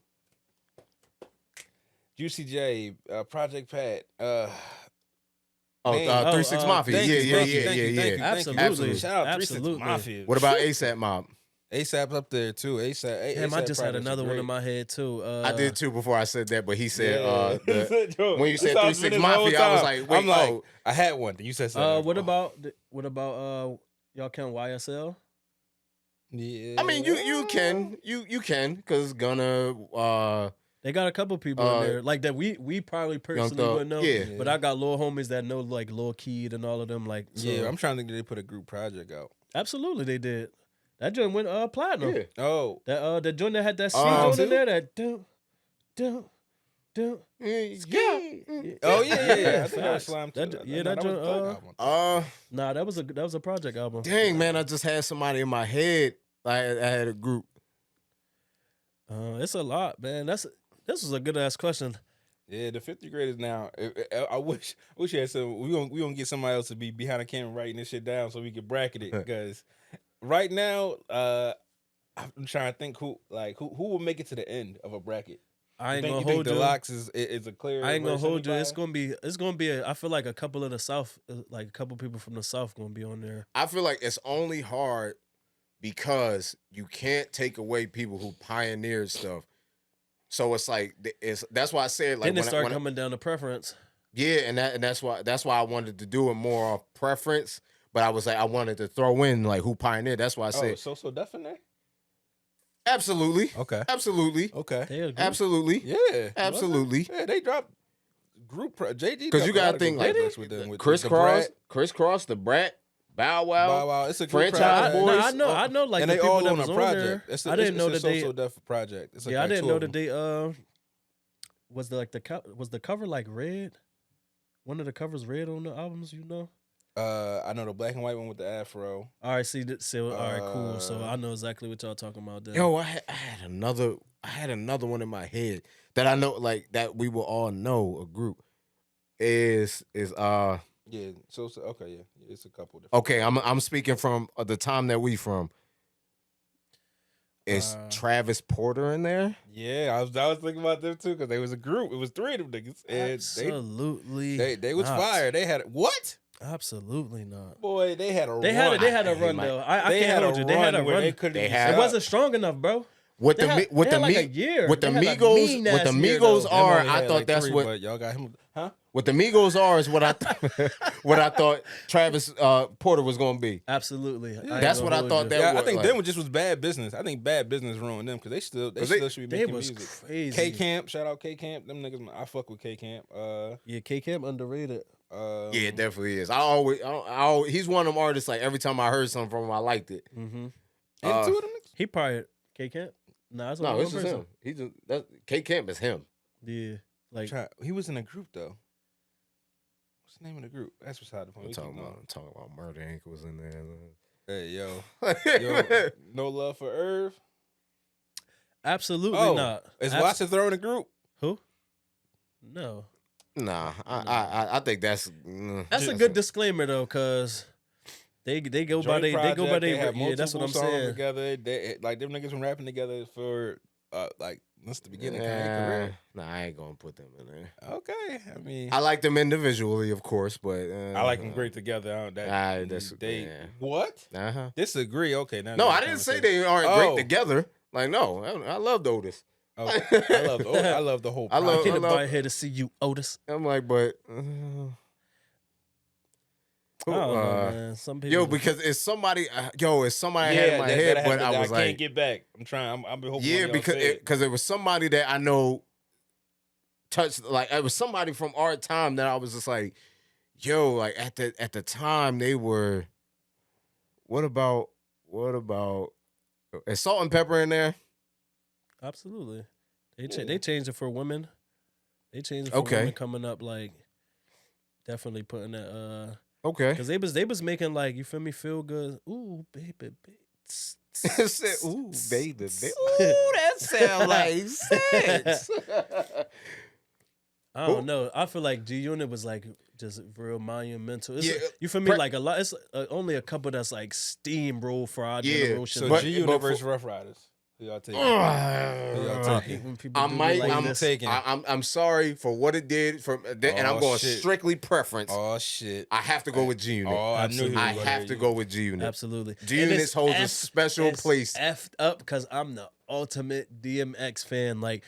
[SPEAKER 4] Juicy J, Project Pat.
[SPEAKER 2] 3-6 Mafia.
[SPEAKER 4] thank you,
[SPEAKER 2] Yeah.
[SPEAKER 3] Absolutely.
[SPEAKER 4] Shout out 3-6
[SPEAKER 3] Absolutely.
[SPEAKER 4] Mafia.
[SPEAKER 2] What about ASAP Mob?
[SPEAKER 4] ASAP's up there too. ASAP.
[SPEAKER 3] Damn, I
[SPEAKER 4] A$AP
[SPEAKER 3] just had
[SPEAKER 4] projects
[SPEAKER 3] another
[SPEAKER 4] are
[SPEAKER 3] one in
[SPEAKER 4] great.
[SPEAKER 3] my head too.
[SPEAKER 2] I did too before I said that, but he said
[SPEAKER 4] Yo,
[SPEAKER 2] when you said
[SPEAKER 4] this
[SPEAKER 2] 3-6
[SPEAKER 4] whole
[SPEAKER 2] Mafia, I was
[SPEAKER 4] time,
[SPEAKER 2] like, wait,
[SPEAKER 4] I'm like, I had one. You said something.
[SPEAKER 3] What about y'all count YSL?
[SPEAKER 4] Yeah.
[SPEAKER 2] I mean, you can because Gunna.
[SPEAKER 3] They got a couple people in there like that. We probably personally
[SPEAKER 2] Thug,
[SPEAKER 3] wouldn't know.
[SPEAKER 2] yeah.
[SPEAKER 3] But I got little homies that know like Lil Keed and all of them. Like, so.
[SPEAKER 4] Yeah, I'm trying to think that they put a group project out.
[SPEAKER 3] Absolutely, they did. That joint went platinum.
[SPEAKER 2] Yeah.
[SPEAKER 4] Oh,
[SPEAKER 3] That joint that had that sweet joint in there. That dum.
[SPEAKER 4] Oh yeah. I think I
[SPEAKER 3] Facts.
[SPEAKER 4] slimed
[SPEAKER 3] That-
[SPEAKER 4] too.
[SPEAKER 3] yeah,
[SPEAKER 4] No,
[SPEAKER 3] that
[SPEAKER 4] was
[SPEAKER 3] joint,
[SPEAKER 4] a Thug album.
[SPEAKER 3] Nah, that was a project album.
[SPEAKER 2] Dang, man, I just had somebody in my head. I had a group.
[SPEAKER 3] It's a lot, man. This was a good ass question.
[SPEAKER 4] Yeah, the 50 graders now. I wish you had some. We gonna get somebody else to be behind the camera writing this shit down so we can bracket it. Because right now, I'm trying to think who will make it to the end of a bracket.
[SPEAKER 3] I ain't
[SPEAKER 4] You
[SPEAKER 3] gonna
[SPEAKER 4] think
[SPEAKER 3] hold you.
[SPEAKER 4] Deluxe is a clear.
[SPEAKER 3] I ain't gonna
[SPEAKER 4] versus
[SPEAKER 3] hold you.
[SPEAKER 4] anybody?
[SPEAKER 3] It's gonna be. I feel like a couple of the South, like a couple people from the South, gonna be on there.
[SPEAKER 2] I feel like it's only hard because you can't take away people who pioneered stuff. So it's like that's why I said like
[SPEAKER 3] Then it
[SPEAKER 2] when
[SPEAKER 3] start
[SPEAKER 2] I,
[SPEAKER 3] coming down to preference.
[SPEAKER 2] yeah, and that's why I wanted to do it more off preference. But I was like I wanted to throw in like who pioneered. That's why I said
[SPEAKER 4] so Def in there.
[SPEAKER 2] absolutely,
[SPEAKER 4] Okay.
[SPEAKER 2] absolutely,
[SPEAKER 4] Okay.
[SPEAKER 3] They agree.
[SPEAKER 2] absolutely,
[SPEAKER 4] Yeah.
[SPEAKER 2] absolutely.
[SPEAKER 4] Yeah, they dropped group JG.
[SPEAKER 2] Because you gotta think like Crisscross, the Brat, Bow Wow,
[SPEAKER 4] Bow Wow. It's a group
[SPEAKER 2] Franchise
[SPEAKER 4] project.
[SPEAKER 2] Boys.
[SPEAKER 3] I know, like
[SPEAKER 4] and
[SPEAKER 3] the
[SPEAKER 4] they
[SPEAKER 3] people
[SPEAKER 4] all
[SPEAKER 3] that
[SPEAKER 4] on a
[SPEAKER 3] was on
[SPEAKER 4] project.
[SPEAKER 3] there.
[SPEAKER 4] It's
[SPEAKER 3] I didn't know that they.
[SPEAKER 4] So Def project. It's like
[SPEAKER 3] Yeah, I didn't
[SPEAKER 4] two
[SPEAKER 3] know
[SPEAKER 4] of
[SPEAKER 3] that
[SPEAKER 4] them.
[SPEAKER 3] they. Was the cover like red? One of the covers red on the albums, you know.
[SPEAKER 4] I know the black and white one with the afro.
[SPEAKER 3] All right, all right, cool. So I know exactly what y'all talking about. Then.
[SPEAKER 2] Yo, I had another one in my head that I know like that we will all know a group is
[SPEAKER 4] Yeah. So okay, yeah, it's a couple different.
[SPEAKER 2] okay. I'm speaking from the time that we from. Is Travis Porter in there?
[SPEAKER 4] Yeah, I was thinking about them too because they was a group. It was three of them niggas, and
[SPEAKER 3] Absolutely,
[SPEAKER 4] they was
[SPEAKER 3] not.
[SPEAKER 4] fire. They had what?
[SPEAKER 3] Absolutely not.
[SPEAKER 4] Boy, they had a
[SPEAKER 3] They
[SPEAKER 4] run.
[SPEAKER 3] had a run
[SPEAKER 2] my-
[SPEAKER 3] though. I
[SPEAKER 4] They
[SPEAKER 3] can't
[SPEAKER 4] had
[SPEAKER 3] hold you. They had a
[SPEAKER 4] where
[SPEAKER 3] run.
[SPEAKER 4] They couldn't
[SPEAKER 2] They
[SPEAKER 4] even
[SPEAKER 2] had-
[SPEAKER 3] It
[SPEAKER 4] stop.
[SPEAKER 3] wasn't strong enough, bro.
[SPEAKER 2] With
[SPEAKER 3] They
[SPEAKER 2] the
[SPEAKER 3] had-
[SPEAKER 2] with
[SPEAKER 3] they
[SPEAKER 2] the
[SPEAKER 3] had like
[SPEAKER 2] Mi-
[SPEAKER 3] a year.
[SPEAKER 2] with the
[SPEAKER 3] They had a
[SPEAKER 2] Migos
[SPEAKER 3] mean-ass
[SPEAKER 2] with the
[SPEAKER 3] year,
[SPEAKER 2] Migos
[SPEAKER 3] though.
[SPEAKER 4] Them
[SPEAKER 2] are
[SPEAKER 4] only
[SPEAKER 2] I
[SPEAKER 4] had
[SPEAKER 2] thought
[SPEAKER 4] like
[SPEAKER 2] that's
[SPEAKER 4] three,
[SPEAKER 2] what
[SPEAKER 4] But y'all got him, huh?
[SPEAKER 2] what the Migos are is what I what I thought Travis Porter was gonna be.
[SPEAKER 3] Absolutely. I ain't
[SPEAKER 2] That's
[SPEAKER 3] gonna
[SPEAKER 2] what I
[SPEAKER 3] hold
[SPEAKER 2] thought
[SPEAKER 3] you.
[SPEAKER 2] that
[SPEAKER 4] Yeah, I
[SPEAKER 2] was,
[SPEAKER 4] think
[SPEAKER 2] like-
[SPEAKER 4] them just was bad business. I think bad business ruined them because they still should be
[SPEAKER 3] They
[SPEAKER 4] making
[SPEAKER 3] was
[SPEAKER 4] music.
[SPEAKER 3] crazy.
[SPEAKER 4] K Camp, shout out K Camp. Them niggas, I fuck with K Camp.
[SPEAKER 3] Yeah, K Camp underrated.
[SPEAKER 2] Yeah, it definitely is. He's one of them artists. Like every time I heard something from him, I liked it.
[SPEAKER 3] Mm-hmm.
[SPEAKER 4] and two of them niggas.
[SPEAKER 3] He probably K Camp. Nah, it's
[SPEAKER 2] No,
[SPEAKER 3] only
[SPEAKER 2] it's
[SPEAKER 3] one
[SPEAKER 2] just
[SPEAKER 3] person.
[SPEAKER 2] him. He just K Camp is him.
[SPEAKER 3] Yeah, like
[SPEAKER 4] He was in a group though. What's the name of the group? That's what's hard to find.
[SPEAKER 2] I'm talking about Murder Inc. was in there.
[SPEAKER 4] Hey yo, no love for Irv.
[SPEAKER 3] absolutely
[SPEAKER 4] Oh,
[SPEAKER 3] not.
[SPEAKER 4] is Watson throwing a group?
[SPEAKER 3] Who? No.
[SPEAKER 2] Nah, I think that's
[SPEAKER 3] That's a good disclaimer though, cause they go by
[SPEAKER 4] Joint
[SPEAKER 3] they
[SPEAKER 4] have
[SPEAKER 3] yeah. That's what I'm
[SPEAKER 4] multiple songs
[SPEAKER 3] saying.
[SPEAKER 4] Together, they, like them niggas been rapping together for like since the beginning of their career.
[SPEAKER 2] Nah, I ain't gonna put them in there.
[SPEAKER 4] Okay, I mean,
[SPEAKER 2] I like them individually, of course, but
[SPEAKER 4] I like them great together. What?
[SPEAKER 2] Uh-huh.
[SPEAKER 4] Disagree? Okay, now
[SPEAKER 2] No, I didn't say they aren't great together. Like, no, I love Otis.
[SPEAKER 4] Oh, I love the whole.
[SPEAKER 2] I love-
[SPEAKER 4] project.
[SPEAKER 3] Anybody here to see you, Otis?
[SPEAKER 2] I'm like, but
[SPEAKER 3] I don't know,
[SPEAKER 2] Uh,
[SPEAKER 3] man. Some people.
[SPEAKER 2] Yo, because it's somebody. It's somebody I had in my
[SPEAKER 4] that
[SPEAKER 2] head,
[SPEAKER 4] happened
[SPEAKER 2] but I
[SPEAKER 4] that
[SPEAKER 2] was
[SPEAKER 4] I can't
[SPEAKER 2] like,
[SPEAKER 4] get back. I'm trying. I'm hoping.
[SPEAKER 2] yeah,
[SPEAKER 4] one of y'all say it.
[SPEAKER 2] because it was somebody that I know touched. Like it was somebody from our time that I was just like, yo, like at the time they were. What about is salt and pepper in there?
[SPEAKER 3] Absolutely. They changed it for women. They changed it for
[SPEAKER 2] Okay.
[SPEAKER 3] women coming up, like definitely putting that
[SPEAKER 2] Okay.
[SPEAKER 3] because they was making like, you feel me, feel good. Ooh, baby.
[SPEAKER 2] Said, ooh, baby. Ooh, that sound like sex.
[SPEAKER 3] I don't know. I feel like G Unit was like just real monumental. It's
[SPEAKER 2] Yeah,
[SPEAKER 3] you feel me? Like a lot. It's only a couple that's like steamroll for our
[SPEAKER 2] Yeah,
[SPEAKER 3] generation.
[SPEAKER 4] So
[SPEAKER 2] but-
[SPEAKER 4] G Unit versus Rough Riders. Who y'all taking?
[SPEAKER 2] I
[SPEAKER 3] When people do me like
[SPEAKER 2] might.
[SPEAKER 3] this.
[SPEAKER 4] taking.
[SPEAKER 2] I'm sorry for what it did for, and I'm
[SPEAKER 4] Oh,
[SPEAKER 2] going
[SPEAKER 4] shit.
[SPEAKER 2] strictly preference.
[SPEAKER 4] Oh shit.
[SPEAKER 2] I have to go with G Unit.
[SPEAKER 4] Oh, I knew he was
[SPEAKER 2] I
[SPEAKER 4] gonna
[SPEAKER 2] have
[SPEAKER 4] hear
[SPEAKER 2] to
[SPEAKER 4] you.
[SPEAKER 2] go with G Unit.
[SPEAKER 3] Absolutely.
[SPEAKER 2] G
[SPEAKER 3] And
[SPEAKER 2] Unit
[SPEAKER 3] it's
[SPEAKER 2] holds a
[SPEAKER 3] F-
[SPEAKER 2] special
[SPEAKER 3] it's
[SPEAKER 2] place.
[SPEAKER 3] Effed up because I'm the ultimate DMX fan. Like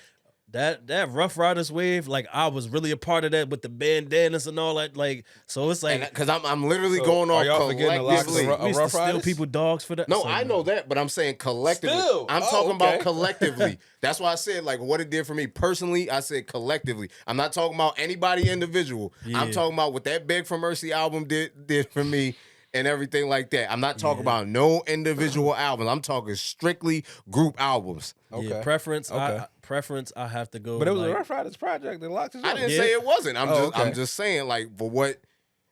[SPEAKER 3] that Rough Riders wave, like I was really a part of that with the bandanas and all that. Like, so it's like
[SPEAKER 2] Because I'm literally
[SPEAKER 4] So,
[SPEAKER 2] going
[SPEAKER 4] are
[SPEAKER 2] off
[SPEAKER 4] y'all forgetting the locks of
[SPEAKER 2] collectively.
[SPEAKER 3] we used to
[SPEAKER 4] Rough
[SPEAKER 3] steal
[SPEAKER 4] Riders?
[SPEAKER 3] people dogs for that.
[SPEAKER 2] No,
[SPEAKER 3] So,
[SPEAKER 2] I know that, but I'm saying collectively.
[SPEAKER 4] Still?
[SPEAKER 2] I'm
[SPEAKER 4] Oh,
[SPEAKER 2] talking about
[SPEAKER 4] okay.
[SPEAKER 2] collectively. That's why I said like what it did for me personally. I said collectively. I'm not talking about anybody individual. I'm
[SPEAKER 3] Yeah.
[SPEAKER 2] talking about what that Beg for Mercy album did for me and everything like that. I'm not talking about no individual albums. I'm talking strictly group albums.
[SPEAKER 3] Yeah,
[SPEAKER 4] Okay.
[SPEAKER 3] preference.
[SPEAKER 4] Okay.
[SPEAKER 3] Preference. I have to go.
[SPEAKER 4] But it was
[SPEAKER 3] like,
[SPEAKER 4] a Rough Riders project. The locks is
[SPEAKER 2] I
[SPEAKER 4] on.
[SPEAKER 2] didn't
[SPEAKER 3] Yeah.
[SPEAKER 2] say it wasn't.
[SPEAKER 4] Oh, okay.
[SPEAKER 2] I'm just saying like for what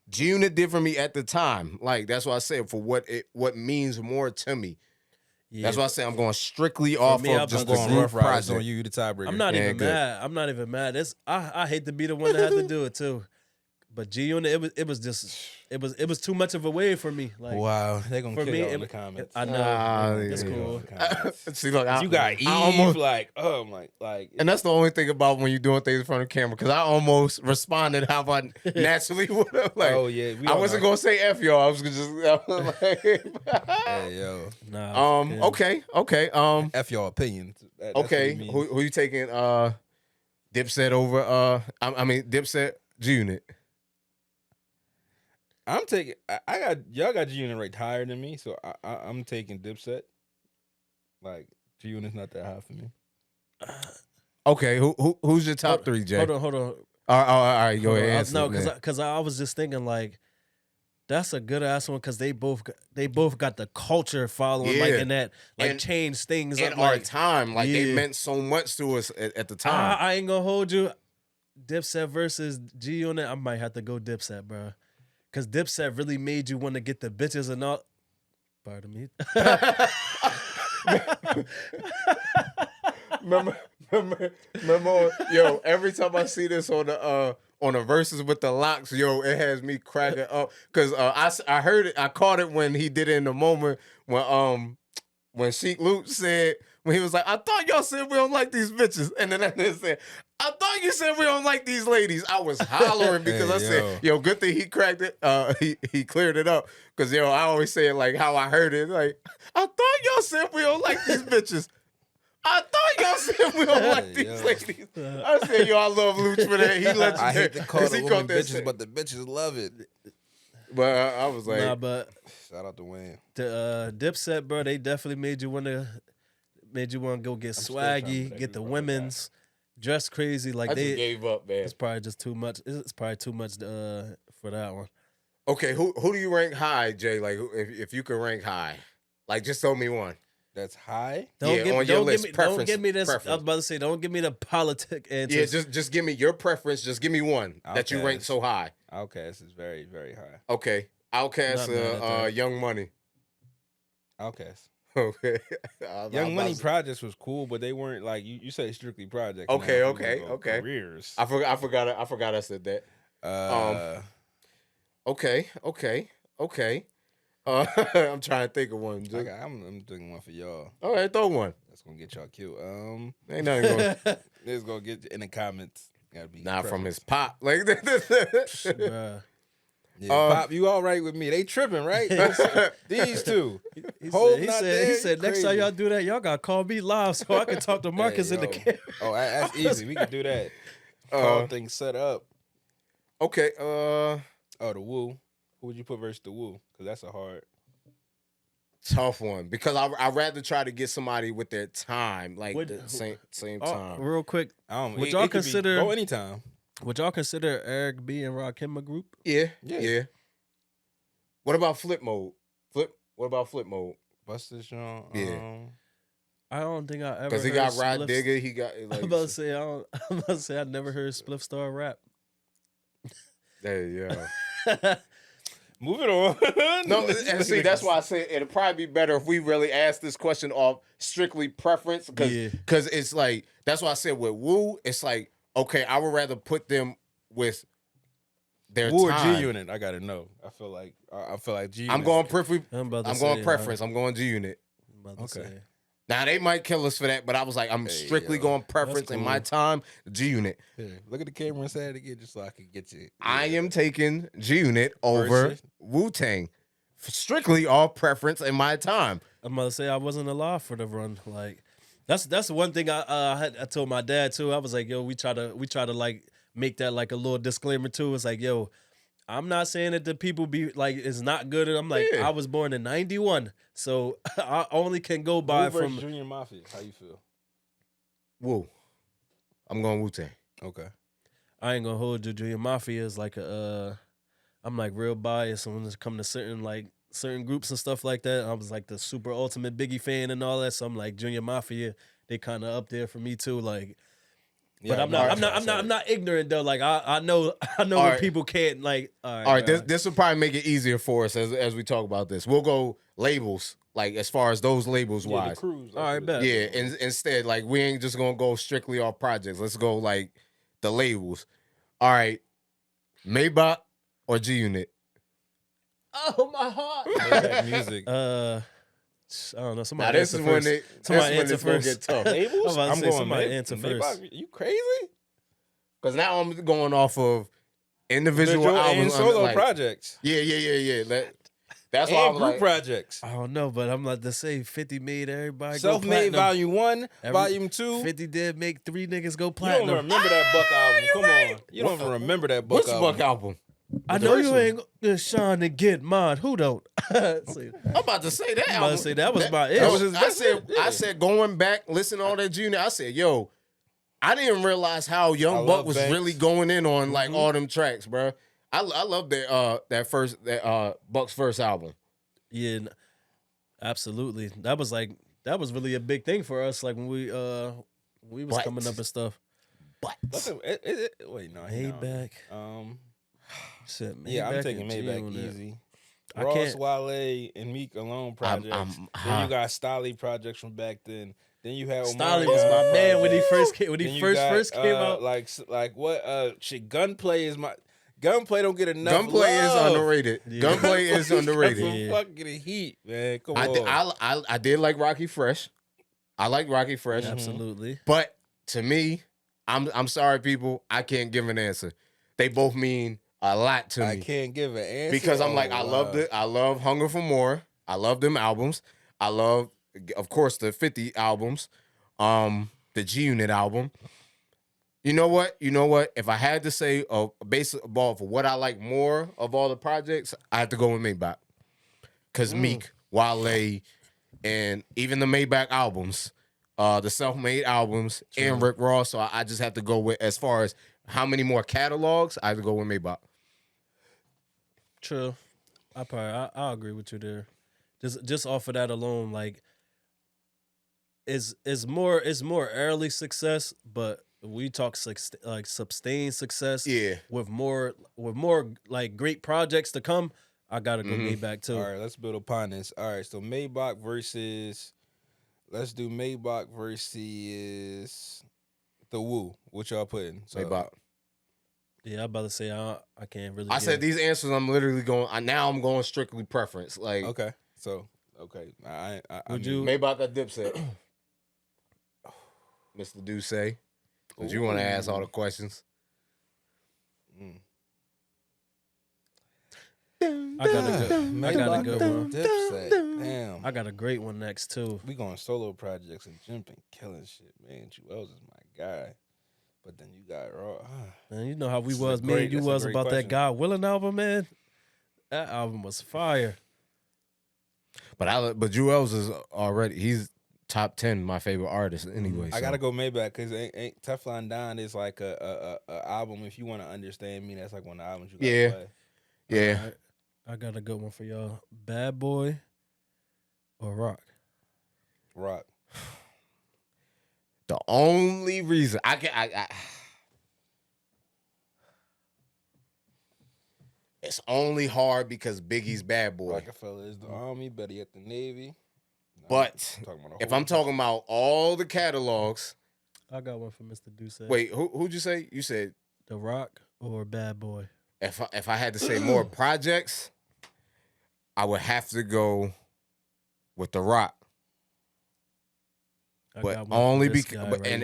[SPEAKER 2] G Unit did for me at the time. Like that's what I said for what means more to me.
[SPEAKER 3] yeah,
[SPEAKER 2] That's why I say I'm going strictly off
[SPEAKER 3] me,
[SPEAKER 2] of
[SPEAKER 3] I'm
[SPEAKER 2] just
[SPEAKER 3] about
[SPEAKER 2] the
[SPEAKER 3] to
[SPEAKER 4] Going
[SPEAKER 3] say-
[SPEAKER 2] group
[SPEAKER 4] Rough Riders on
[SPEAKER 2] project.
[SPEAKER 4] you, the tiebreaker.
[SPEAKER 3] I'm not
[SPEAKER 2] Yeah,
[SPEAKER 3] even
[SPEAKER 2] good.
[SPEAKER 3] mad. I'm not even mad. I hate to be the one that had to do it too. But G Unit, it was just it was too much of a wave for me. Like
[SPEAKER 4] Wow, they gonna
[SPEAKER 3] for
[SPEAKER 4] kill
[SPEAKER 3] me,
[SPEAKER 4] y'all in the comments.
[SPEAKER 3] I know
[SPEAKER 2] Ah,
[SPEAKER 3] it's
[SPEAKER 2] yeah.
[SPEAKER 3] cool.
[SPEAKER 2] See, look,
[SPEAKER 4] You got Eve,
[SPEAKER 2] I almost,
[SPEAKER 4] like, oh my, like,
[SPEAKER 2] and that's the only thing about when you're doing things in front of the camera, because I almost responded how I naturally would have. Like,
[SPEAKER 4] oh yeah, we
[SPEAKER 2] I
[SPEAKER 4] all
[SPEAKER 2] wasn't
[SPEAKER 4] know.
[SPEAKER 2] gonna say F y'all. I was just like,
[SPEAKER 4] Hey yo,
[SPEAKER 3] Nah,
[SPEAKER 2] okay.
[SPEAKER 4] F y'all opinions. That's what
[SPEAKER 2] Okay.
[SPEAKER 4] it means.
[SPEAKER 2] Who you taking? Dipset over? I mean Dipset G Unit.
[SPEAKER 4] I'm taking. I got y'all got G Unit ranked higher than me, so I'm taking Dipset. Like G Unit's not that high for me.
[SPEAKER 2] Okay. Who's your top three, Jay?
[SPEAKER 3] Hold on.
[SPEAKER 2] All right. Go ahead.
[SPEAKER 3] Hold on.
[SPEAKER 2] Answer
[SPEAKER 3] No,
[SPEAKER 2] it, man.
[SPEAKER 3] because I was just thinking like that's a good ass one because they both got the culture following like
[SPEAKER 2] Yeah.
[SPEAKER 3] in that like
[SPEAKER 2] And-
[SPEAKER 3] change things
[SPEAKER 2] in
[SPEAKER 3] up
[SPEAKER 2] our
[SPEAKER 3] like
[SPEAKER 2] time, like they
[SPEAKER 3] Yeah.
[SPEAKER 2] meant so much to us at the time.
[SPEAKER 3] I ain't gonna hold you. Dipset versus G Unit, I might have to go Dipset, bro. Cause Dipset really made you want to get the bitches and all. Pardon me.
[SPEAKER 2] remember, yo, every time I see this on the verses with the locks, yo, it has me cracking up. Cause I heard it, I caught it when he did it in the moment when Sheik Luke said, when he was like, I thought y'all said we don't like these bitches. And then I said, I thought you said we don't like these ladies. I was hollering because
[SPEAKER 4] Hey,
[SPEAKER 2] I said, yo, good thing he cracked it. He cleared it up. Cause yo, I always say it like how I heard it. Like, I thought y'all said we don't like these bitches. I thought y'all said we don't like these
[SPEAKER 4] Yo.
[SPEAKER 2] ladies. I said, yo, I love Luch for that. He legendary.
[SPEAKER 4] I hate to call
[SPEAKER 2] 'Cause
[SPEAKER 4] the
[SPEAKER 2] he
[SPEAKER 4] women
[SPEAKER 2] caught that
[SPEAKER 4] bitches,
[SPEAKER 2] shit.
[SPEAKER 4] but the bitches love it.
[SPEAKER 2] But I was like,
[SPEAKER 3] Nah, but
[SPEAKER 4] Shout out to Wayne.
[SPEAKER 3] the Dipset, bro, they definitely made you want to go get
[SPEAKER 4] still trying to
[SPEAKER 3] swaggy,
[SPEAKER 4] protect
[SPEAKER 3] get
[SPEAKER 4] you
[SPEAKER 3] the
[SPEAKER 4] from
[SPEAKER 3] women's dress crazy. Like
[SPEAKER 2] I just
[SPEAKER 3] they,
[SPEAKER 2] gave up, man.
[SPEAKER 3] it's probably just too much. It's probably too much for that one.
[SPEAKER 2] Okay, who do you rank high, Jay? Like, if you could rank high, like, just tell me one.
[SPEAKER 4] That's high.
[SPEAKER 2] Yeah, on your list,
[SPEAKER 3] don't
[SPEAKER 2] preference-
[SPEAKER 3] give me this. I was
[SPEAKER 2] preference.
[SPEAKER 3] about to say, don't give me the politic answers.
[SPEAKER 2] Yeah, just give me your preference. Just give me one that you
[SPEAKER 4] Okay.
[SPEAKER 2] rank so high.
[SPEAKER 4] Outcast is very, very high.
[SPEAKER 2] Okay, Outcast,
[SPEAKER 3] Not mad at that.
[SPEAKER 2] Young Money.
[SPEAKER 4] Outcast.
[SPEAKER 2] Okay,
[SPEAKER 4] Young Money projects was cool, but they weren't like you say strictly projects. Now,
[SPEAKER 2] Okay,
[SPEAKER 4] if you
[SPEAKER 2] okay,
[SPEAKER 4] wanna go
[SPEAKER 2] okay.
[SPEAKER 4] Careers.
[SPEAKER 2] I forgot I said that. Okay. I'm trying to think of one.
[SPEAKER 4] I'm doing one for y'all.
[SPEAKER 2] All right, throw one.
[SPEAKER 4] That's gonna get y'all killed.
[SPEAKER 2] Ain't nothing going.
[SPEAKER 4] This is gonna get in the comments. Gotta be
[SPEAKER 2] Not from
[SPEAKER 4] preference.
[SPEAKER 2] his pop. Like
[SPEAKER 3] Bruh.
[SPEAKER 4] Yeah, Pop, you all right with me? They tripping, right? These two.
[SPEAKER 3] He
[SPEAKER 4] Hope
[SPEAKER 3] said,
[SPEAKER 4] not
[SPEAKER 3] he
[SPEAKER 4] there,
[SPEAKER 3] said next time
[SPEAKER 4] crazy.
[SPEAKER 3] y'all do that, y'all gotta call me live so I can talk to Marcus
[SPEAKER 4] Hey,
[SPEAKER 3] in the
[SPEAKER 4] yo.
[SPEAKER 3] camera.
[SPEAKER 4] Oh, that's easy. We can do that. Call things set up.
[SPEAKER 2] Okay.
[SPEAKER 4] Oh, the Woo. Who would you put versus the Wu? Because that's a hard.
[SPEAKER 2] Tough one because I'd rather try to get somebody with their time, like
[SPEAKER 3] Would-
[SPEAKER 2] the same
[SPEAKER 3] Oh,
[SPEAKER 2] time.
[SPEAKER 3] real quick,
[SPEAKER 4] I don't.
[SPEAKER 3] Would
[SPEAKER 4] it-
[SPEAKER 3] y'all
[SPEAKER 4] it could be-
[SPEAKER 3] consider-
[SPEAKER 4] go anytime?
[SPEAKER 3] would y'all consider Eric B and Rakim a group?
[SPEAKER 2] Yeah,
[SPEAKER 4] Yeah.
[SPEAKER 2] yeah. What about flip mode? What about flip mode?
[SPEAKER 4] Busta Sean.
[SPEAKER 2] Yeah.
[SPEAKER 3] I don't think I ever
[SPEAKER 2] Because he
[SPEAKER 3] heard
[SPEAKER 2] got Rod
[SPEAKER 3] Spliff-
[SPEAKER 2] Digger, he got
[SPEAKER 3] I'm
[SPEAKER 2] like.
[SPEAKER 3] about to say I'm about to say I never heard Spliff Star rap.
[SPEAKER 2] There you go.
[SPEAKER 4] Moving on.
[SPEAKER 2] No, and see, that's why I say it'd probably be better if we really ask this question off strictly preference,
[SPEAKER 3] Yeah.
[SPEAKER 2] because it's like that's why I said with Wu, it's like okay, I would rather put them with their
[SPEAKER 4] Wu or
[SPEAKER 2] time.
[SPEAKER 4] G Unit. I gotta know. I feel like G.
[SPEAKER 2] I'm going preference.
[SPEAKER 3] I'm about to
[SPEAKER 2] I'm
[SPEAKER 3] say,
[SPEAKER 2] going preference. I'm going G Unit.
[SPEAKER 3] I'm about to
[SPEAKER 4] Okay.
[SPEAKER 3] say.
[SPEAKER 2] Now they might kill us for that, but I was like, I'm strictly
[SPEAKER 4] yo,
[SPEAKER 2] going preference
[SPEAKER 3] that's
[SPEAKER 2] in my
[SPEAKER 3] cool.
[SPEAKER 2] time. G Unit.
[SPEAKER 4] Here, look at the camera and say it again, just so I can get you.
[SPEAKER 2] I am taking G Unit over
[SPEAKER 4] Versus?
[SPEAKER 2] Wu Tang. Strictly all preference in my time.
[SPEAKER 3] I'm about to say I wasn't alive for the run. Like that's one thing I told my dad too. I was like, yo, we try to like make that like a little disclaimer too. It's like, yo, I'm not saying that the people be like it's not good. And I'm like,
[SPEAKER 2] Yeah.
[SPEAKER 3] I was born in '91, so I only can go by
[SPEAKER 4] Wu versus
[SPEAKER 3] from.
[SPEAKER 4] Junior Mafia. How you feel?
[SPEAKER 2] Wu. I'm going Wu Tang.
[SPEAKER 4] Okay.
[SPEAKER 3] I ain't gonna hold you. Junior Mafia is like I'm like real biased when it's come to certain groups and stuff like that. I was like the super ultimate Biggie fan and all that. So I'm like Junior Mafia. They kind of up there for me too. Like, but I'm not ignorant though. Like I know
[SPEAKER 2] All
[SPEAKER 3] when
[SPEAKER 2] right.
[SPEAKER 3] people can't like. All
[SPEAKER 2] All right, this will probably make it easier for us as we talk about this. We'll go labels, like as far as those labels
[SPEAKER 4] The
[SPEAKER 2] wise.
[SPEAKER 4] cruise.
[SPEAKER 3] All right, bet.
[SPEAKER 2] Yeah, and instead, like we ain't just gonna go strictly off projects. Let's go like the labels. All right, Maybach or G Unit?
[SPEAKER 3] Oh my heart.
[SPEAKER 4] Maybach music.
[SPEAKER 3] I don't know.
[SPEAKER 2] Now
[SPEAKER 3] Somebody
[SPEAKER 2] this is
[SPEAKER 3] answer
[SPEAKER 2] when
[SPEAKER 3] first.
[SPEAKER 2] it.
[SPEAKER 3] Somebody
[SPEAKER 2] This is
[SPEAKER 3] answer
[SPEAKER 2] when it's gonna
[SPEAKER 3] first.
[SPEAKER 2] get tough.
[SPEAKER 4] Labels?
[SPEAKER 3] I'm about to say somebody
[SPEAKER 4] May-
[SPEAKER 3] answer
[SPEAKER 4] Maybach.
[SPEAKER 3] first.
[SPEAKER 4] You crazy?
[SPEAKER 2] Because now I'm going off of individual
[SPEAKER 4] Visual
[SPEAKER 2] albums
[SPEAKER 4] and solo
[SPEAKER 2] like,
[SPEAKER 4] projects.
[SPEAKER 2] Yeah. That's why I
[SPEAKER 4] And
[SPEAKER 2] was
[SPEAKER 4] group
[SPEAKER 2] like,
[SPEAKER 4] projects.
[SPEAKER 3] I don't know, but I'm about to say 50 made everybody go
[SPEAKER 4] Self-made
[SPEAKER 3] platinum.
[SPEAKER 4] volume 1,
[SPEAKER 3] Every-
[SPEAKER 4] volume 2.
[SPEAKER 3] 50 did make 3 niggas go
[SPEAKER 4] You don't
[SPEAKER 3] platinum.
[SPEAKER 4] even remember that Buck album. Come on. You don't even remember that Buck
[SPEAKER 2] which
[SPEAKER 4] album.
[SPEAKER 2] Buck album?
[SPEAKER 3] I know you ain't gonna shine and get mine. Who don't? See,
[SPEAKER 2] I'm about to say that.
[SPEAKER 3] I'm about
[SPEAKER 2] album.
[SPEAKER 3] to say that was my ish.
[SPEAKER 4] that was his
[SPEAKER 2] I
[SPEAKER 4] best
[SPEAKER 2] said,
[SPEAKER 4] hit, yeah.
[SPEAKER 2] I said, going back, listening to all that Junior. I said, yo, I didn't realize how
[SPEAKER 4] I
[SPEAKER 2] Young
[SPEAKER 4] Love
[SPEAKER 2] Buck was
[SPEAKER 4] Banks.
[SPEAKER 2] really going in on like all them tracks, bro. I love that Buck's first album.
[SPEAKER 3] Yeah, absolutely. That was really a big thing for us. Like when we was
[SPEAKER 2] But-
[SPEAKER 3] coming up and stuff.
[SPEAKER 2] But
[SPEAKER 4] Listen, wait, no.
[SPEAKER 3] Maybach.
[SPEAKER 4] Um,
[SPEAKER 3] Shit,
[SPEAKER 4] yeah, I'm
[SPEAKER 3] Maybach
[SPEAKER 4] taking
[SPEAKER 3] and
[SPEAKER 4] Maybach
[SPEAKER 3] G-Unit.
[SPEAKER 4] easy.
[SPEAKER 3] I
[SPEAKER 4] Ross,
[SPEAKER 3] can't-
[SPEAKER 4] Wale, and Meek alone projects. Then you got Stolly projects from back then. Then you had
[SPEAKER 3] Stolly
[SPEAKER 4] Omarion
[SPEAKER 3] was my man when he
[SPEAKER 4] projects.
[SPEAKER 3] first came. When
[SPEAKER 4] Then
[SPEAKER 3] he
[SPEAKER 4] you
[SPEAKER 3] first
[SPEAKER 4] got,
[SPEAKER 3] came out.
[SPEAKER 4] like what? Shit, Gunplay is my. Gunplay don't get enough.
[SPEAKER 2] Gunplay is
[SPEAKER 4] love.
[SPEAKER 2] underrated.
[SPEAKER 3] Yeah.
[SPEAKER 2] Gunplay is
[SPEAKER 4] Got
[SPEAKER 2] underrated.
[SPEAKER 4] some
[SPEAKER 3] Yeah.
[SPEAKER 4] fucking heat, man. Come
[SPEAKER 2] I
[SPEAKER 4] on.
[SPEAKER 2] did, I did like Rocky Fresh. I like Rocky Fresh,
[SPEAKER 3] Absolutely.
[SPEAKER 2] but to me, I'm sorry, people. I can't give an answer. They both mean a lot to
[SPEAKER 4] I
[SPEAKER 2] me.
[SPEAKER 4] can't give an answer
[SPEAKER 2] Because I'm like,
[SPEAKER 4] Oh,
[SPEAKER 2] I
[SPEAKER 4] wow.
[SPEAKER 2] loved it. I love Hunger for More. I love them albums. I love, of course, the 50 albums, the G Unit album. You know what? If I had to say baseball for what I like more of all the projects, I have to go with Maybach. Because Meek, Wale, and even the Maybach albums, the self-made albums, and Rick Ross. So I just have to go with, as far as how many more catalogs, I have to go with Maybach.
[SPEAKER 3] True. I'll agree with you there. Just off of that alone, like is more early success, but we talk like sustained success.
[SPEAKER 2] Yeah.
[SPEAKER 3] With more like great projects to come, I gotta go Maybach too.
[SPEAKER 4] All right, let's build upon this. All right, so Maybach versus. Let's do Maybach versus the Wu. What y'all putting? So,
[SPEAKER 2] Maybach.
[SPEAKER 3] Yeah, I'm about to say I can't really.
[SPEAKER 2] I said these answers. I'm literally going. Now I'm going strictly preference. Like
[SPEAKER 4] Okay, so okay, I
[SPEAKER 3] Would
[SPEAKER 4] mean,
[SPEAKER 3] you-
[SPEAKER 2] Maybach or Dipset. Mr. Duce, because you want to ask all the questions.
[SPEAKER 3] I got a good one.
[SPEAKER 4] Dipset. Damn.
[SPEAKER 3] I got a great one next too.
[SPEAKER 4] We going solo projects and Jim been killing shit, man. Jewels is my guy. But then you got Raw.
[SPEAKER 3] Man, you know how we
[SPEAKER 4] This is a
[SPEAKER 3] was, me and you
[SPEAKER 4] that's a
[SPEAKER 3] was
[SPEAKER 4] great
[SPEAKER 3] about
[SPEAKER 4] question.
[SPEAKER 3] that God Willing album, man. That album was fire.
[SPEAKER 2] But Jewels is already he's top 10 my favorite artist anyway.
[SPEAKER 4] I gotta go Maybach because ain't Teflon Don is like a album. If you want to understand me, that's like one of the albums you gotta play.
[SPEAKER 2] Yeah.
[SPEAKER 3] All right. I got a good one for y'all. Bad Boy or Rock?
[SPEAKER 4] Rock.
[SPEAKER 2] The only reason it's only hard because Biggie's Bad Boy.
[SPEAKER 4] Rockefeller is the Army, Betty at the Navy.
[SPEAKER 2] But if I'm talking about all the catalogs,
[SPEAKER 3] I got one for Mr. Duce.
[SPEAKER 2] wait, who'd you say? You said
[SPEAKER 3] The Rock or Bad Boy?
[SPEAKER 2] if I had to say more projects, I would have to go with The Rock.
[SPEAKER 3] I
[SPEAKER 2] But
[SPEAKER 3] got one for
[SPEAKER 2] only
[SPEAKER 3] this
[SPEAKER 2] because
[SPEAKER 3] guy right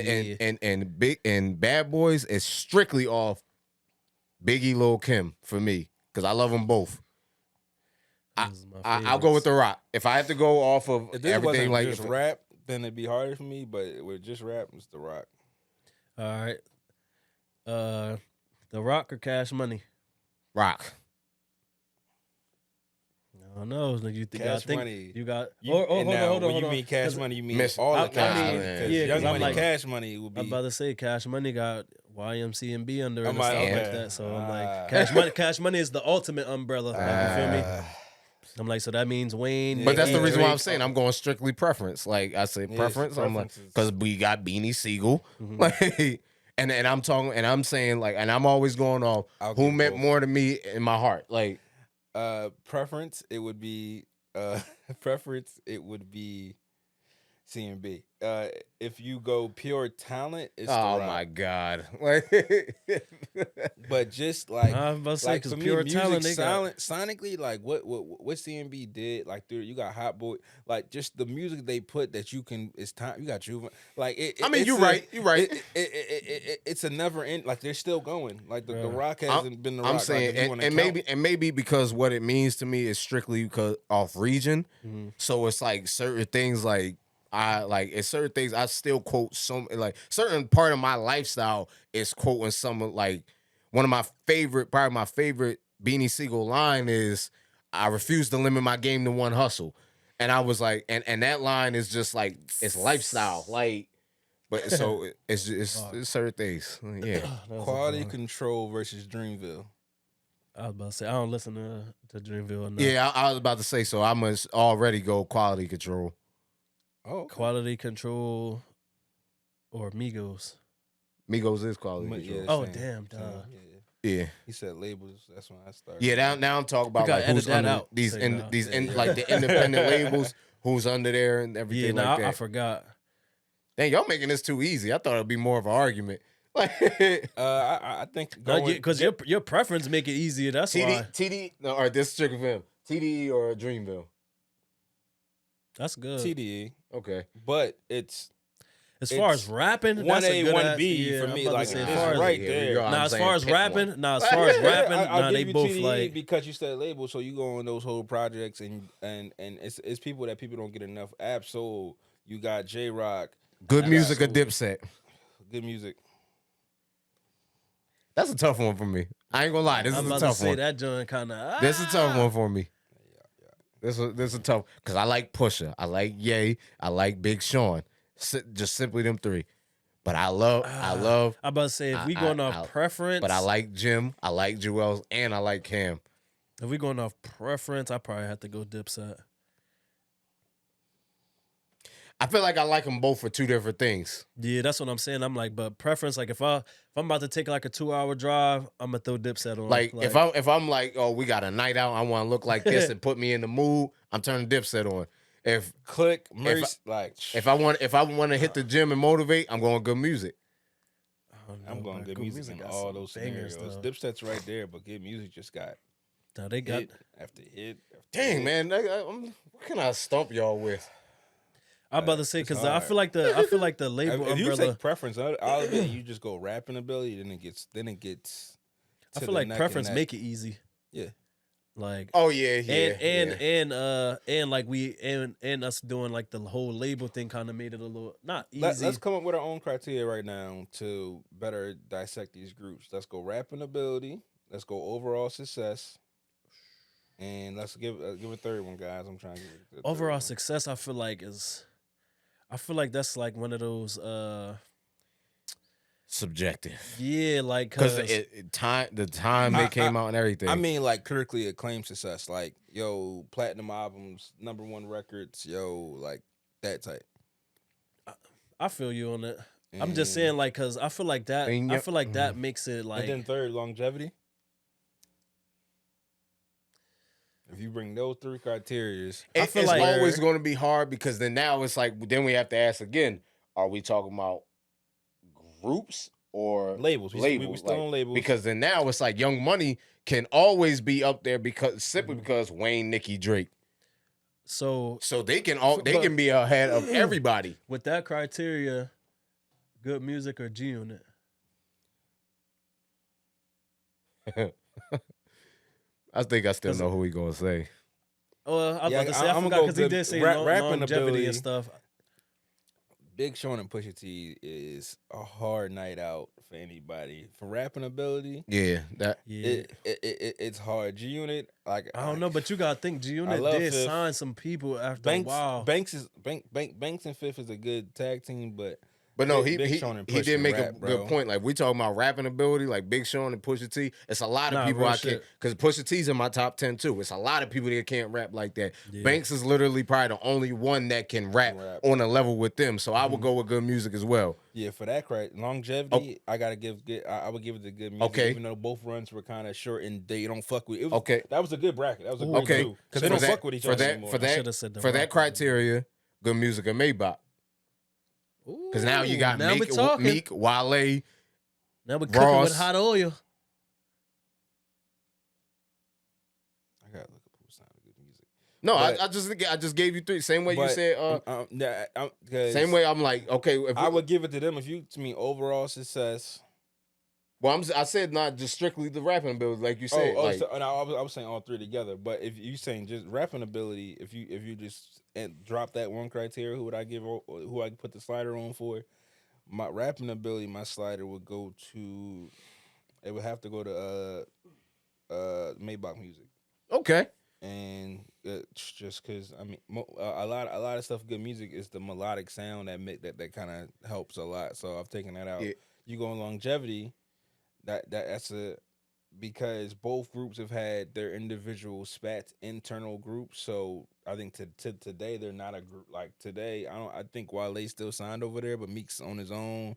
[SPEAKER 3] here.
[SPEAKER 2] and Bad Boys is strictly off Biggie, Lil Kim for me because I love them both.
[SPEAKER 3] Those is my
[SPEAKER 2] I'll go with The Rock if I have to go off of
[SPEAKER 4] if this
[SPEAKER 2] everything
[SPEAKER 4] wasn't
[SPEAKER 2] like
[SPEAKER 4] just rap, then it'd be harder for me. But with just rap, it's The Rock.
[SPEAKER 3] All right. The Rock or Cash Money?
[SPEAKER 2] Rock.
[SPEAKER 3] I don't know. You
[SPEAKER 4] Cash
[SPEAKER 3] think
[SPEAKER 4] Money.
[SPEAKER 3] you got?
[SPEAKER 4] Hold on.
[SPEAKER 3] Hold
[SPEAKER 4] You
[SPEAKER 3] on.
[SPEAKER 4] mean Cash Money? You mean
[SPEAKER 2] Miss-
[SPEAKER 4] all
[SPEAKER 2] I
[SPEAKER 4] the Cash
[SPEAKER 2] mean,
[SPEAKER 4] Money?
[SPEAKER 2] yeah,
[SPEAKER 4] Because Young
[SPEAKER 3] 'cause I'm
[SPEAKER 4] Money,
[SPEAKER 3] like-
[SPEAKER 4] Cash Money will be.
[SPEAKER 3] I'm about to say Cash Money got YMC and B under it
[SPEAKER 4] I'm
[SPEAKER 3] and stuff
[SPEAKER 4] like,
[SPEAKER 3] like
[SPEAKER 4] okay.
[SPEAKER 3] that. So I'm like, Cash Money is the ultimate umbrella. Like, you feel me? I'm like, so that means Wayne.
[SPEAKER 2] But that's the
[SPEAKER 3] Nicki,
[SPEAKER 2] reason why I'm
[SPEAKER 3] Drake.
[SPEAKER 2] saying I'm going strictly preference. Like I say
[SPEAKER 4] Yeah,
[SPEAKER 2] preference. I'm like
[SPEAKER 4] preferences.
[SPEAKER 2] because we got Beanie Siegel, like, and I'm talking and I'm saying like, and I'm always going off
[SPEAKER 4] I'll
[SPEAKER 2] who
[SPEAKER 4] give
[SPEAKER 2] meant
[SPEAKER 4] both.
[SPEAKER 2] more to me in my heart. Like
[SPEAKER 4] Preference, it would be preference. It would be CMB. If you go pure talent, it's The
[SPEAKER 2] oh
[SPEAKER 4] Rock.
[SPEAKER 2] my god, like
[SPEAKER 4] But just like,
[SPEAKER 3] Nah, I was about to say,
[SPEAKER 4] like
[SPEAKER 3] 'cause
[SPEAKER 4] for me,
[SPEAKER 3] pure
[SPEAKER 4] music
[SPEAKER 3] talent, they got-
[SPEAKER 4] sonically, like what CMB did, like dude, you got Hot Boy, like just the music they put that you can. It's time. You got Juvenile. Like
[SPEAKER 2] I mean, you're right.
[SPEAKER 4] It's a never end. Like they're still going. Like the
[SPEAKER 3] Right.
[SPEAKER 4] Rock hasn't been the Rock.
[SPEAKER 2] I'm saying,
[SPEAKER 4] like, if you wanna
[SPEAKER 2] and
[SPEAKER 4] count.
[SPEAKER 2] maybe because what it means to me is strictly because off region. So it's like certain things like it's certain things I still quote some like certain part of my lifestyle is quoting some of like one of my favorite, probably my favorite Beanie Siegel line is I refuse to limit my game to one hustle. And I was like, and that line is just like it's lifestyle. Like but so it's certain things. Yeah.
[SPEAKER 3] That was a
[SPEAKER 4] Quality
[SPEAKER 3] good one.
[SPEAKER 4] Control versus Dreamville.
[SPEAKER 3] I was about to say I don't listen to Dreamville enough.
[SPEAKER 2] Yeah, I was about to say so I must already go Quality Control.
[SPEAKER 4] Oh, okay.
[SPEAKER 3] Quality Control or Migos.
[SPEAKER 2] Migos is Quality
[SPEAKER 4] Yeah,
[SPEAKER 2] Control.
[SPEAKER 3] Oh,
[SPEAKER 4] same,
[SPEAKER 3] damn,
[SPEAKER 4] same,
[SPEAKER 3] duh.
[SPEAKER 4] yeah.
[SPEAKER 2] Yeah.
[SPEAKER 4] He said labels. That's when I started.
[SPEAKER 2] Yeah, now I'm talking about
[SPEAKER 3] gotta
[SPEAKER 2] like who's
[SPEAKER 3] edit that
[SPEAKER 2] under
[SPEAKER 3] out.
[SPEAKER 2] these
[SPEAKER 3] Say
[SPEAKER 2] in
[SPEAKER 3] that.
[SPEAKER 2] these in
[SPEAKER 4] Yeah.
[SPEAKER 2] like the independent labels, who's under there and everything
[SPEAKER 3] Yeah,
[SPEAKER 2] like
[SPEAKER 3] nah,
[SPEAKER 2] that.
[SPEAKER 3] I forgot.
[SPEAKER 2] Dang, y'all making this too easy. I thought it'd be more of an argument. Like
[SPEAKER 4] I think
[SPEAKER 3] Because your preference make it easier. That's why.
[SPEAKER 2] TD, no, or this chicken film, TDE or Dreamville.
[SPEAKER 3] That's good.
[SPEAKER 4] TDE,
[SPEAKER 2] Okay,
[SPEAKER 4] but it's
[SPEAKER 3] As far as rapping, that's a
[SPEAKER 4] 1A,
[SPEAKER 3] good
[SPEAKER 4] 1B
[SPEAKER 3] ass-
[SPEAKER 4] for
[SPEAKER 3] I'm
[SPEAKER 4] me,
[SPEAKER 3] about to
[SPEAKER 4] like,
[SPEAKER 3] say,
[SPEAKER 4] it's
[SPEAKER 3] as far as,
[SPEAKER 4] right
[SPEAKER 2] here we
[SPEAKER 4] there.
[SPEAKER 2] go. I'm
[SPEAKER 3] Nah, as
[SPEAKER 2] saying
[SPEAKER 3] far as
[SPEAKER 2] pick
[SPEAKER 3] rapping,
[SPEAKER 2] one.
[SPEAKER 3] nah, as far as rapping,
[SPEAKER 4] I'll
[SPEAKER 3] nah,
[SPEAKER 4] give
[SPEAKER 3] they
[SPEAKER 4] you
[SPEAKER 3] both
[SPEAKER 4] TDE
[SPEAKER 3] like.
[SPEAKER 4] because you said label, so you go on those whole projects and it's people that people don't get enough. Absol, you got J Rock,
[SPEAKER 2] good
[SPEAKER 4] I
[SPEAKER 2] music, a
[SPEAKER 4] got-
[SPEAKER 2] Dipset.
[SPEAKER 4] good music.
[SPEAKER 2] That's a tough one for me. I ain't gonna lie. This
[SPEAKER 3] I'm
[SPEAKER 2] is a
[SPEAKER 3] about to
[SPEAKER 2] tough
[SPEAKER 3] say
[SPEAKER 2] one.
[SPEAKER 3] that joint kind of.
[SPEAKER 2] This is a tough one for me. This is a tough because I like Pusha, I like Ye, I like Big Sean. Just simply them three. But I love.
[SPEAKER 3] I'm about to say if we going off preference,
[SPEAKER 2] But I like Jim, I like Jewels, and I like Cam.
[SPEAKER 3] if we going off preference, I probably have to go Dipset.
[SPEAKER 2] I feel like I like them both for two different things.
[SPEAKER 3] Yeah, that's what I'm saying. I'm like, but preference, like if I'm about to take like a 2-hour drive, I'm gonna throw Dipset on.
[SPEAKER 2] Like if I'm like, oh, we got a night out, I want to look like this and put me in the mood, I'm turning Dipset on. If
[SPEAKER 4] Click, Merce,
[SPEAKER 2] if I want to hit the gym and motivate, I'm going good music.
[SPEAKER 4] I'm going good music in
[SPEAKER 3] got
[SPEAKER 4] all
[SPEAKER 3] some
[SPEAKER 4] those
[SPEAKER 3] bangers,
[SPEAKER 4] scenarios.
[SPEAKER 3] though.
[SPEAKER 4] Dipset's right there, but good music just got
[SPEAKER 3] Now they got.
[SPEAKER 4] hit after hit. After
[SPEAKER 2] Dang,
[SPEAKER 4] hit.
[SPEAKER 2] man, what can I stump y'all with?
[SPEAKER 3] I'm about to say
[SPEAKER 4] It's
[SPEAKER 3] because I
[SPEAKER 4] hard.
[SPEAKER 3] feel like the label
[SPEAKER 4] If you
[SPEAKER 3] umbrella.
[SPEAKER 4] take preference, I'll admit you just go rapping ability, then it gets.
[SPEAKER 3] I
[SPEAKER 4] to
[SPEAKER 3] feel
[SPEAKER 4] the
[SPEAKER 3] like
[SPEAKER 4] neck
[SPEAKER 3] preference
[SPEAKER 4] and
[SPEAKER 3] make it easy.
[SPEAKER 4] Yeah.
[SPEAKER 3] Like
[SPEAKER 2] Oh yeah,
[SPEAKER 3] and like we and us doing like the whole label thing kind of made it a little not easy.
[SPEAKER 4] Let's come up with our own criteria right now to better dissect these groups. Let's go rapping ability. Let's go overall success. And let's give a third one, guys. I'm trying to give it
[SPEAKER 3] Overall success, I feel like that's like one of those
[SPEAKER 2] Subjective.
[SPEAKER 3] yeah, like
[SPEAKER 2] Because
[SPEAKER 3] cause
[SPEAKER 2] the time they came out and everything.
[SPEAKER 4] I mean, like critically acclaimed success, like yo, platinum albums, #1 records, yo, like that type.
[SPEAKER 3] I feel you on that. I'm just
[SPEAKER 4] And-
[SPEAKER 3] saying like cause I feel like that
[SPEAKER 2] And
[SPEAKER 3] I
[SPEAKER 2] yep.
[SPEAKER 3] feel like that makes it like
[SPEAKER 4] and then third, longevity. If you bring those 3 criterias,
[SPEAKER 3] I
[SPEAKER 2] It's
[SPEAKER 3] feel like-
[SPEAKER 2] always going to be hard because then now it's like then we have to ask again: are we talking about groups or
[SPEAKER 4] labels, we still
[SPEAKER 2] Like,
[SPEAKER 4] on labels.
[SPEAKER 2] because then now it's like Young Money can always be up there because simply because Wayne, Nicki, Drake.
[SPEAKER 3] so
[SPEAKER 2] They can
[SPEAKER 3] but-
[SPEAKER 2] can be ahead of everybody.
[SPEAKER 3] with that criteria, good music or G Unit.
[SPEAKER 2] I think I still know who he gonna say.
[SPEAKER 3] Oh, I was
[SPEAKER 4] Yeah,
[SPEAKER 3] about to say I
[SPEAKER 4] I'ma
[SPEAKER 3] forgot
[SPEAKER 4] go
[SPEAKER 3] because he
[SPEAKER 4] good
[SPEAKER 3] did say
[SPEAKER 4] rapping
[SPEAKER 3] longevity
[SPEAKER 4] ability.
[SPEAKER 3] and stuff.
[SPEAKER 4] Big Sean and Pusha T is a hard night out for anybody. For rapping ability,
[SPEAKER 2] Yeah, that
[SPEAKER 3] Yeah.
[SPEAKER 4] it's hard. G Unit, like
[SPEAKER 3] I don't know, but you gotta think G
[SPEAKER 4] I
[SPEAKER 3] Unit
[SPEAKER 4] love
[SPEAKER 3] did
[SPEAKER 4] Fifth.
[SPEAKER 3] sign some people after
[SPEAKER 4] Banks,
[SPEAKER 3] a while.
[SPEAKER 4] Banks and Fifth is a good tag team, but
[SPEAKER 2] no,
[SPEAKER 4] Big Sean and
[SPEAKER 2] he
[SPEAKER 4] Push
[SPEAKER 2] did
[SPEAKER 4] can
[SPEAKER 2] make
[SPEAKER 4] rap,
[SPEAKER 2] a
[SPEAKER 4] bro.
[SPEAKER 2] good point. Like we talking about rapping ability, like Big Sean and Pusha T. It's a lot of
[SPEAKER 3] Nah,
[SPEAKER 2] people
[SPEAKER 3] real
[SPEAKER 2] I can't
[SPEAKER 3] shit.
[SPEAKER 2] because Pusha T's in my top 10 too. It's a lot of people that can't rap like that.
[SPEAKER 3] Yeah.
[SPEAKER 2] Banks is literally probably the only one that can rap,
[SPEAKER 4] Rap.
[SPEAKER 2] on a level with them. So I would go with good music as well.
[SPEAKER 4] yeah, for that longevity, I gotta give good. I would give it the good music,
[SPEAKER 2] Okay.
[SPEAKER 4] even though both runs were kind of short and they don't fuck with. It was,
[SPEAKER 2] Okay.
[SPEAKER 4] that was a good bracket. That was a great
[SPEAKER 2] Okay,
[SPEAKER 4] two because they don't fuck with each other anymore.
[SPEAKER 2] For
[SPEAKER 3] I
[SPEAKER 2] that
[SPEAKER 3] should've said the
[SPEAKER 2] for that
[SPEAKER 3] rap
[SPEAKER 2] criteria, good music or Maybach. Because now you got
[SPEAKER 3] now we
[SPEAKER 2] Meek,
[SPEAKER 3] talking.
[SPEAKER 2] Wale.
[SPEAKER 3] Now we're cooking
[SPEAKER 2] Ross.
[SPEAKER 3] with hot oil.
[SPEAKER 4] I gotta look up who signed good music.
[SPEAKER 2] No,
[SPEAKER 4] But-
[SPEAKER 2] I just gave you 3. Same way you
[SPEAKER 4] But,
[SPEAKER 2] said.
[SPEAKER 4] nah, 'cause
[SPEAKER 2] Same way I'm like, okay. If
[SPEAKER 4] I would give it to them if you to me overall success.
[SPEAKER 2] Well, I said not just strictly the rapping ability, like you said.
[SPEAKER 4] Oh,
[SPEAKER 2] like,
[SPEAKER 4] so, and I was saying all 3 together. But if you saying just rapping ability, if you just drop that one criteria, who would I give? Who I put the slider on for? My rapping ability, my slider would go to. It would have to go to Maybach music,
[SPEAKER 2] okay.
[SPEAKER 4] and just because I mean a lot of stuff. Good music is the melodic sound that kind of helps a lot. So I've taken that out.
[SPEAKER 2] Yeah.
[SPEAKER 4] You go on longevity. That's a because both groups have had their individual spats internal groups. So I think to today they're not a group like today. I think Wale still signed over there, but Meek's on his own.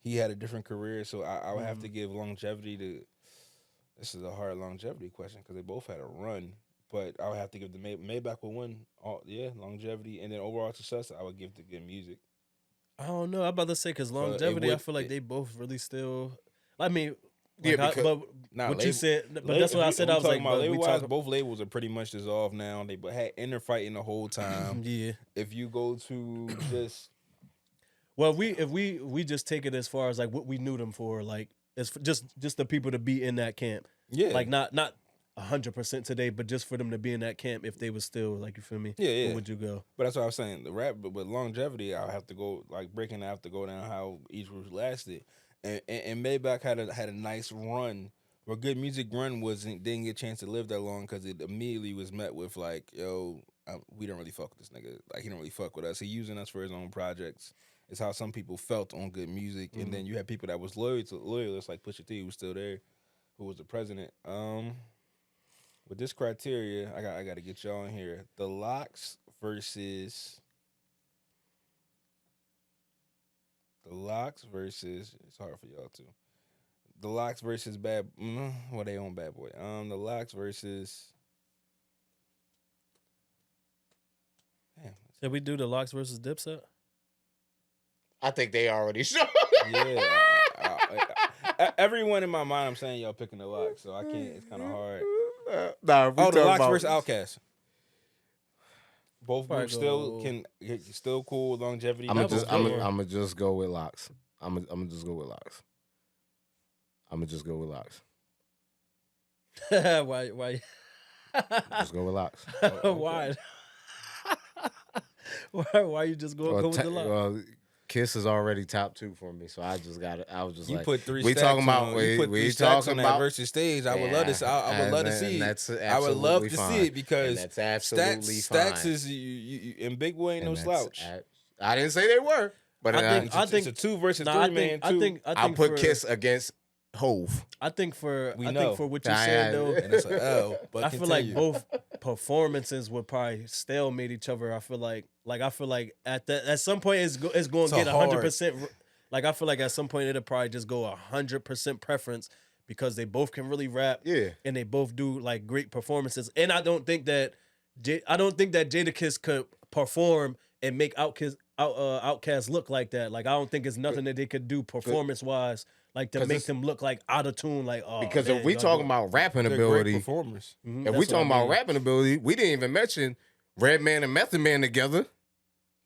[SPEAKER 4] He had a different career, so I would have to give longevity to. This is a hard longevity question because they both had a run, but I would have to give the Maybach would win. Longevity, and then overall success, I would give the good music.
[SPEAKER 3] I don't know. I'm about to say because
[SPEAKER 4] it
[SPEAKER 3] longevity, I
[SPEAKER 4] would-
[SPEAKER 3] feel like they both really still. I mean,
[SPEAKER 2] Yeah,
[SPEAKER 3] like
[SPEAKER 2] because-
[SPEAKER 3] but
[SPEAKER 4] Nah,
[SPEAKER 3] what you
[SPEAKER 4] label-
[SPEAKER 3] said, but
[SPEAKER 4] Label-
[SPEAKER 3] that's what I
[SPEAKER 4] if
[SPEAKER 3] said.
[SPEAKER 4] we
[SPEAKER 3] I was
[SPEAKER 4] talking
[SPEAKER 3] like,
[SPEAKER 4] about
[SPEAKER 3] but we
[SPEAKER 4] label-wise,
[SPEAKER 3] talk.
[SPEAKER 4] both labels are pretty much dissolved now. They had inner fighting the whole time.
[SPEAKER 3] Yeah.
[SPEAKER 4] If you go to just
[SPEAKER 3] Well, if we just take it as far as like what we knew them for, like it's just the people to be in that camp,
[SPEAKER 4] yeah,
[SPEAKER 3] like not 100% today, but just for them to be in that camp if they was still like you feel me?
[SPEAKER 4] Yeah.
[SPEAKER 3] Where would you go?
[SPEAKER 4] But that's what I was saying. The rap, but with longevity, I have to go like breaking. I have to go down how each group lasted, and Maybach had a nice run. Where good music run didn't get a chance to live that long because it immediately was met with like, yo, we don't really fuck with this nigga. Like he don't really fuck with us. He using us for his own projects. It's how some people felt on good music, and then you had people that was loyalists like Pusha T, who was still there, who was the president. With this criteria, I got to get y'all in here. The Locks versus it's hard for y'all too. The Locks versus Bad. They on Bad Boy. The Locks versus. Damn.
[SPEAKER 3] Did we do the Locks versus Dipset?
[SPEAKER 2] I think they already showed.
[SPEAKER 4] Yeah. Everyone in my mind, I'm saying y'all picking the Locks, so I can't. It's kind of hard.
[SPEAKER 2] Nah, we
[SPEAKER 4] Oh, the
[SPEAKER 2] talking
[SPEAKER 4] Locks
[SPEAKER 2] about-
[SPEAKER 4] versus Outkast. Both
[SPEAKER 3] Probably
[SPEAKER 4] groups still
[SPEAKER 3] go-
[SPEAKER 4] still cool with longevity.
[SPEAKER 2] I'm gonna
[SPEAKER 3] That was
[SPEAKER 2] just
[SPEAKER 3] good.
[SPEAKER 2] I'm gonna just go with Locks. I'm gonna just go with Locks. I'm gonna just go with Locks.
[SPEAKER 3] Why?
[SPEAKER 2] Just go with Locks.
[SPEAKER 3] Why? Why you just go with the Locks?
[SPEAKER 2] Kiss is already top 2 for me, so I just got it. I was just
[SPEAKER 4] You
[SPEAKER 2] like,
[SPEAKER 4] put 3
[SPEAKER 2] we
[SPEAKER 4] stacks
[SPEAKER 2] talking about
[SPEAKER 4] on, you put 3 stacks on that versus stage. I would love to. I would love to see it. I would love to see it because
[SPEAKER 2] that's absolutely
[SPEAKER 4] stacks
[SPEAKER 2] fine.
[SPEAKER 4] is you and Big Boy ain't no
[SPEAKER 2] And
[SPEAKER 4] slouch.
[SPEAKER 2] I didn't say they were, but
[SPEAKER 3] I think
[SPEAKER 4] it's a 2 versus 3 man.
[SPEAKER 2] I'll put Kiss against Hove.
[SPEAKER 3] I think for
[SPEAKER 4] We
[SPEAKER 3] I
[SPEAKER 4] know.
[SPEAKER 3] think for what you said though,
[SPEAKER 4] And that's an L. But
[SPEAKER 3] I feel like both performances would probably stalemate each other. I feel like at some point it's going to get 100%. Like I feel like at some point it'll probably just go 100% preference because they both can really rap.
[SPEAKER 2] Yeah,
[SPEAKER 3] and they both do like great performances. And I don't think that Jadakiss could perform and make Outkast look like that. Like I don't think it's nothing that they could do performance wise. Like to make them look like out of tune, like
[SPEAKER 2] because if we talking about rapping ability,
[SPEAKER 4] performers.
[SPEAKER 2] If we talking about rapping ability, we didn't even mention Redman and Method Man together.